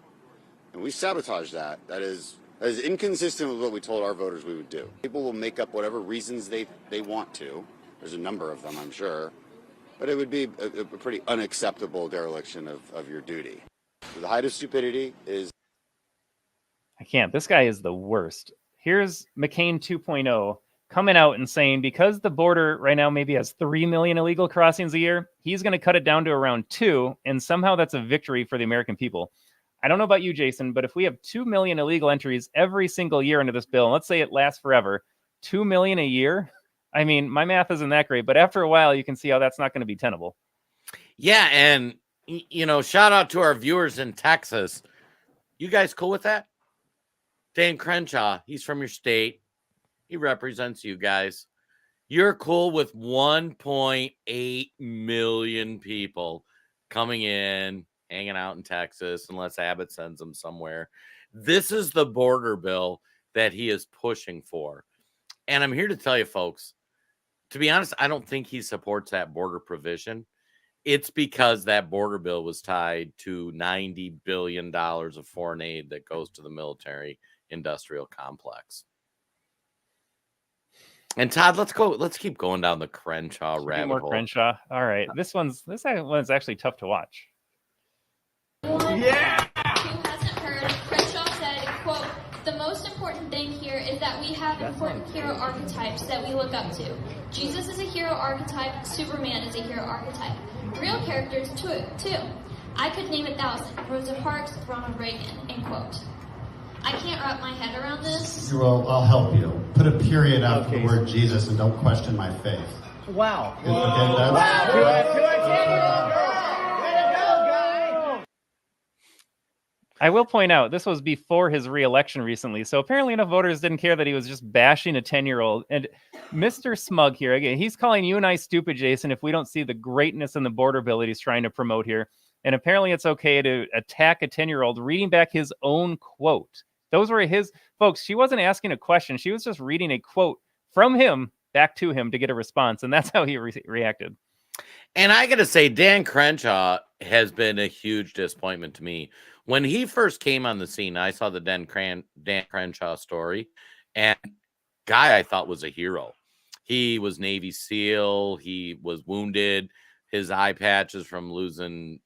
Speaker 10: and we sabotage that is inconsistent with what we told our voters we would do. People will make up whatever reasons they want to. There's a number of them, I'm sure. But it would be a pretty unacceptable dereliction of your duty. The height of stupidity is...
Speaker 2: I can't. This guy is the worst. Here's McCain 2.0 coming out and saying because the border right now maybe has 3 million illegal crossings a year, he's going to cut it down to around 2, and somehow that's a victory for the American people. I don't know about you, Jason, but if we have 2 million illegal entries every single year into this bill, and let's say it lasts forever, 2 million a year? I mean, my math isn't that great, but after a while, you can see how that's not going to be tenable.
Speaker 1: Yeah, and, shout out to our viewers in Texas. You guys cool with that? Dan Crenshaw, he's from your state. He represents you guys. You're cool with 1.8 million people coming in, hanging out in Texas, unless Abbott sends them somewhere. This is the border bill that he is pushing for. And I'm here to tell you, folks, to be honest, I don't think he supports that border provision. It's because that border bill was tied to $90 billion of foreign aid that goes to the military industrial complex. And Todd, let's keep going down the Crenshaw rabbit hole.
Speaker 2: Crenshaw. All right. This one's actually tough to watch.
Speaker 11: Yeah. Who hasn't heard, Crenshaw said, quote, "The most important thing here is that we have important hero archetypes that we look up to. Jesus is a hero archetype, Superman is a hero archetype. Real characters too. I could name 1,000. Rosa Parks, Ronald Reagan, end quote. I can't wrap my head around this.
Speaker 12: Well, I'll help you. Put a period after the word Jesus and don't question my faith.
Speaker 13: Wow.
Speaker 12: Okay, that's
Speaker 2: I will point out, this was before his re-election recently, so apparently enough voters didn't care that he was just bashing a 10-year-old. And Mr. Smug here, again, he's calling you and I stupid, Jason, if we don't see the greatness in the border bill that he's trying to promote here. And apparently it's okay to attack a 10-year-old reading back his own quote. Those were his... Folks, she wasn't asking a question. She was just reading a quote from him back to him to get a response, and that's how he reacted.
Speaker 1: And I got to say, Dan Crenshaw has been a huge disappointment to me. When he first came on the scene, I saw the Dan Crenshaw story, and guy I thought was a hero. He was Navy SEAL. He was wounded. His eye patch is from losing.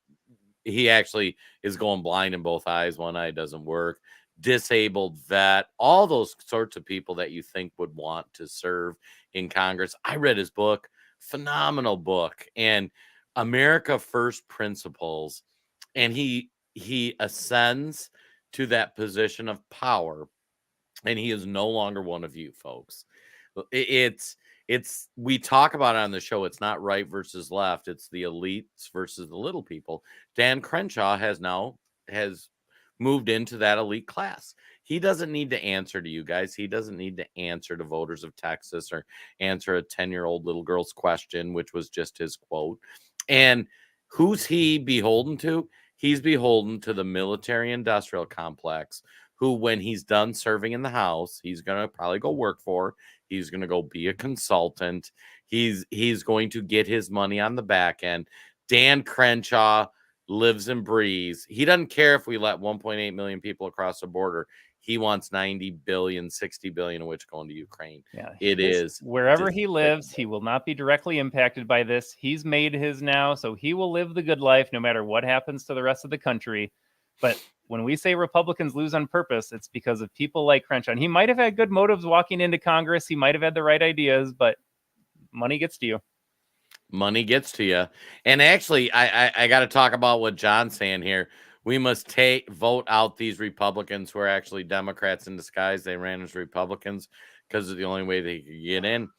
Speaker 1: He actually is going blind in both eyes. One eye doesn't work. Disabled vet. All those sorts of people that you think would want to serve in Congress. I read his book. Phenomenal book. And America First Principles. And he ascends to that position of power, and he is no longer one of you folks. It's we talk about it on the show. It's not right versus left. It's the elites versus the little people. Dan Crenshaw has moved into that elite class. He doesn't need to answer to you guys. He doesn't need to answer to voters of Texas or answer a 10-year-old little girl's question, which was just his quote. And who's he beholden to? He's beholden to the military-industrial complex, who, when he's done serving in the House, he's going to probably go work for. He's going to go be a consultant. He's going to get his money on the back end. Dan Crenshaw lives and breathes. He doesn't care if we let 1.8 million people across the border. He wants 90 billion, 60 billion of which going to Ukraine.
Speaker 2: Yeah,
Speaker 1: it is
Speaker 2: wherever he lives, he will not be directly impacted by this. He's made his now, so he will live the good life no matter what happens to the rest of the country. But when we say Republicans lose on purpose, it's because of people like Crenshaw. And he might have had good motives walking into Congress. He might have had the right ideas, but money gets to you.
Speaker 1: Money gets to you. And actually, I got to talk about what John's saying here. We must vote out these Republicans who are actually Democrats in disguise. They ran as Republicans because it's the only way they could get in.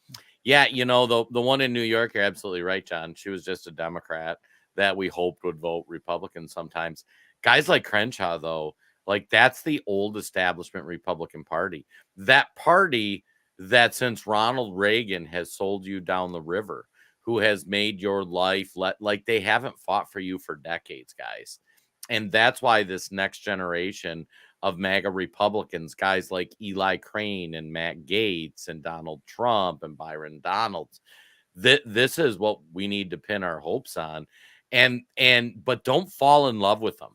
Speaker 1: Yeah, you know, the one in New York, you're absolutely right, John. She was just a Democrat that we hoped would vote Republican sometimes. Guys like Crenshaw, though, like that's the old establishment Republican Party. That party that since Ronald Reagan has sold you down the river, who has made your life like they haven't fought for you for decades, guys. And that's why this next generation of MAGA Republicans, guys like Eli Crane and Matt Gaetz and Donald Trump and Byron Donalds, this is what we need to pin our hopes on. But don't fall in love with them.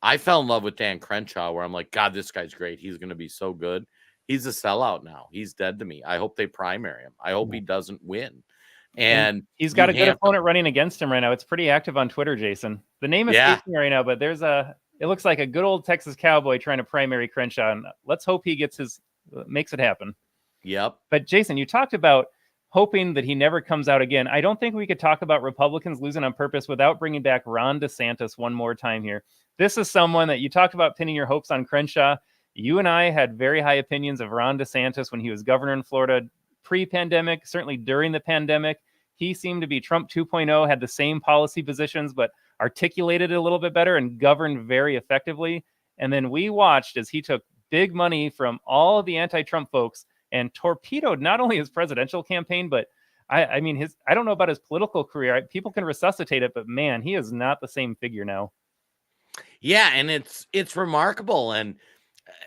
Speaker 1: I fell in love with Dan Crenshaw, where I'm like, God, this guy's great. He's going to be so good. He's a sellout now. He's dead to me. I hope they primary him. I hope he doesn't win. And
Speaker 2: he's got a good opponent running against him right now. It's pretty active on Twitter, Jason. The name is me right now, but it looks like a good old Texas cowboy trying to primary Crenshaw. And let's hope he makes it happen.
Speaker 1: Yep.
Speaker 2: But Jason, you talked about hoping that he never comes out again. I don't think we could talk about Republicans losing on purpose without bringing back Ron DeSantis one more time here. This is someone that you talked about pinning your hopes on Crenshaw. You and I had very high opinions of Ron DeSantis when he was governor in Florida pre-pandemic, certainly during the pandemic. He seemed to be Trump 2.0, had the same policy positions, but articulated it a little bit better and governed very effectively. And then we watched as he took big money from all of the anti-Trump folks and torpedoed not only his presidential campaign, but I mean, I don't know about his political career. People can resuscitate it, but man, he is not the same figure now.
Speaker 1: Yeah, and it's remarkable. And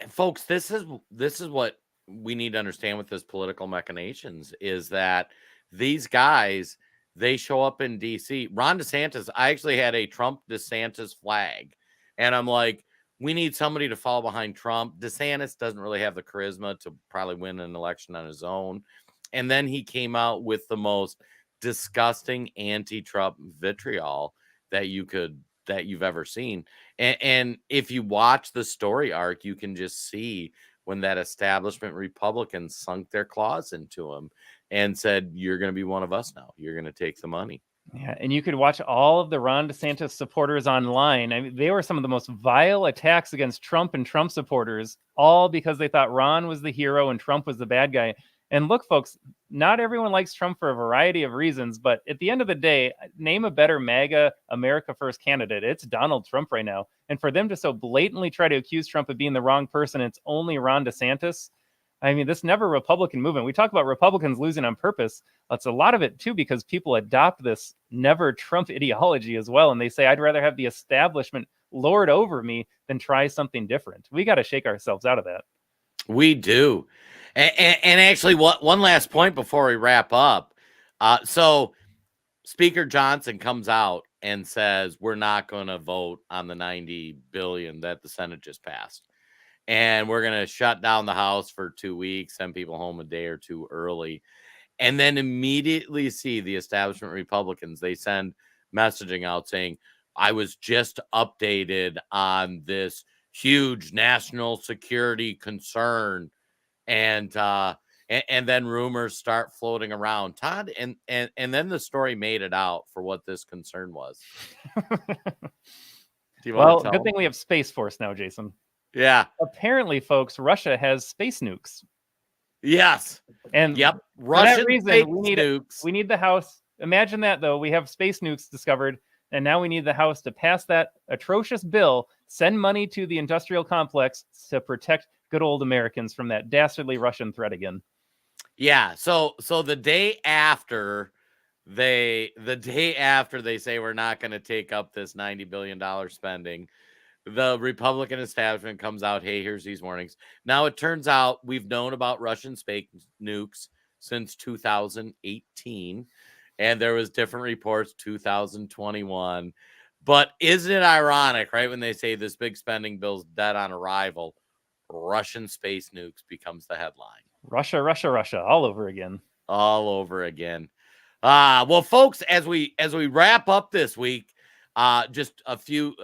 Speaker 1: folks, this is what we need to understand with this political machinations is that these guys, they show up in DC. Ron DeSantis, I actually had a Trump DeSantis flag. And I'm like, we need somebody to follow behind Trump. DeSantis doesn't really have the charisma to probably win an election on his own. And then he came out with the most disgusting anti-Trump vitriol that you've ever seen. And if you watch the story arc, you can just see when that establishment Republican sunk their claws into him and said, you're going to be one of us now. You're going to take the money.
Speaker 2: Yeah, and you could watch all of the Ron DeSantis supporters online. I mean, they were some of the most vile attacks against Trump and Trump supporters, all because they thought Ron was the hero and Trump was the bad guy. And look, folks, not everyone likes Trump for a variety of reasons, but at the end of the day, name a better MAGA America First candidate. It's Donald Trump right now. And for them to so blatantly try to accuse Trump of being the wrong person, it's only Ron DeSantis. I mean, this never Republican movement. We talk about Republicans losing on purpose. That's a lot of it, too, because people adopt this never Trump ideology as well. And they say, I'd rather have the establishment lord over me than try something different. We got to shake ourselves out of that.
Speaker 1: We do. And actually, one last point before we wrap up. So Speaker Johnson comes out and says, we're not going to vote on the $90 billion that the Senate just passed. And we're going to shut down the House for 2 weeks, send people home a day or two early, and then immediately see the establishment Republicans. They send messaging out saying, I was just updated on this huge national security concern. And then rumors start floating around, Todd. And then the story made it out for what this concern was.
Speaker 2: Well, good thing we have Space Force now, Jason.
Speaker 1: Yeah.
Speaker 2: Apparently, folks, Russia has space nukes.
Speaker 1: Yes.
Speaker 2: And
Speaker 1: yep.
Speaker 2: For that reason, we need the House. Imagine that, though. We have space nukes discovered, and now we need the House to pass that atrocious bill, send money to the industrial complex to protect good old Americans from that dastardly Russian threat again.
Speaker 1: Yeah. So the day after they say we're not going to take up this $90 billion spending, the Republican establishment comes out, hey, here's these warnings. Now, it turns out we've known about Russian space nukes since 2018, and there was different reports 2021. But isn't it ironic, right, when they say this big spending bill's dead on arrival, Russian space nukes becomes the headline.
Speaker 2: Russia, Russia, Russia, all over again.
Speaker 1: All over again. Well, folks, as we wrap up this week, just a few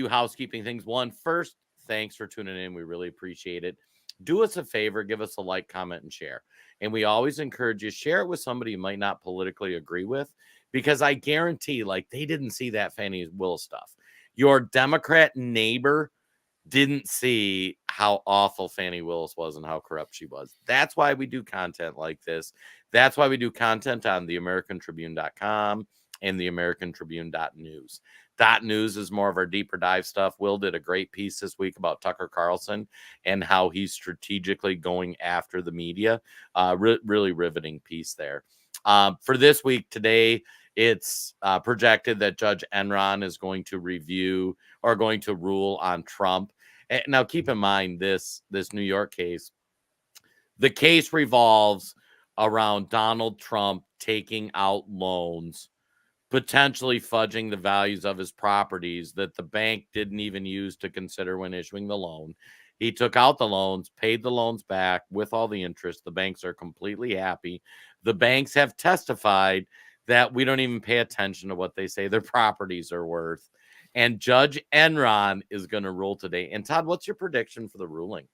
Speaker 1: housekeeping things. One, first, thanks for tuning in. We really appreciate it. Do us a favor, give us a like, comment, and share. And we always encourage you, share it with somebody you might not politically agree with, because I guarantee, like, they didn't see that Fani Willis stuff. Your Democrat neighbor didn't see how awful Fani Willis was and how corrupt she was. That's why we do content like this. That's why we do content on theamericantribune.com and theamericantribune.news. .news is more of our deeper dive stuff. Will did a great piece this week about Tucker Carlson and how he's strategically going after the media. Really riveting piece there. For this week, today, it's projected that Judge Enron is going to review or going to rule on Trump. And now, keep in mind this New York case. The case revolves around Donald Trump taking out loans, potentially fudging the values of his properties that the bank didn't even use to consider when issuing the loan. He took out the loans, paid the loans back with all the interest. The banks are completely happy. The banks have testified that we don't even pay attention to what they say their properties are worth. And Judge Enron is going to rule today. And Todd, what's your prediction for the ruling?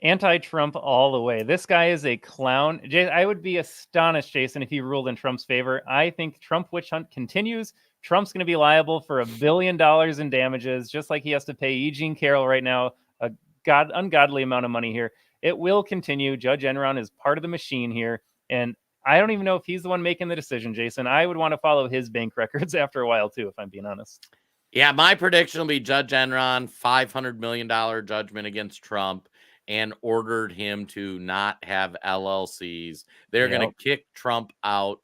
Speaker 2: Anti-Trump all the way. This guy is a clown. I would be astonished, Jason, if he ruled in Trump's favor. I think Trump witch hunt continues. Trump's going to be liable for $1 billion in damages, just like he has to pay E. Jean Carroll right now, a ungodly amount of money here. It will continue. Judge Enron is part of the machine here. And I don't even know if he's the one making the decision, Jason. I would want to follow his bank records after a while, too, if I'm being honest.
Speaker 1: Yeah, my prediction will be Judge Enron, $500 million judgment against Trump, and ordered him to not have LLCs. They're going to kick Trump out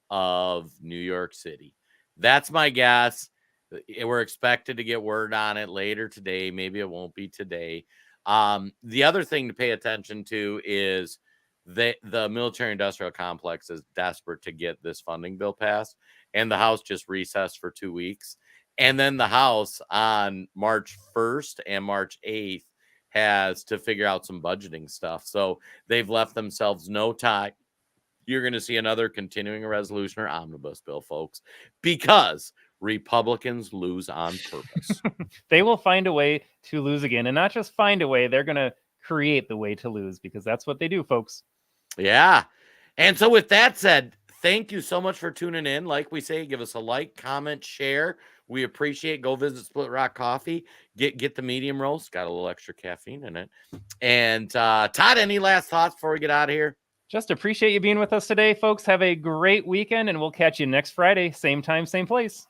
Speaker 1: of New York City. That's my guess. We're expected to get word on it later today. Maybe it won't be today. The other thing to pay attention to is the military-industrial complex is desperate to get this funding bill passed, and the House just recessed for 2 weeks. And then the House on March 1st and March 8th has to figure out some budgeting stuff. So they've left themselves no time. You're going to see another continuing resolution or omnibus bill, folks, because Republicans lose on purpose.
Speaker 2: They will find a way to lose again, and not just find a way. They're going to create the way to lose, because that's what they do, folks.
Speaker 1: Yeah. And so with that said, thank you so much for tuning in. Like we say, give us a like, comment, share. We appreciate. Go visit Split Rock Coffee. Get the medium roast. Got a little extra caffeine in it. And Todd, any last thoughts before we get out of here?
Speaker 2: Just appreciate you being with us today, folks. Have a great weekend, and we'll catch you next Friday. Same time, same place.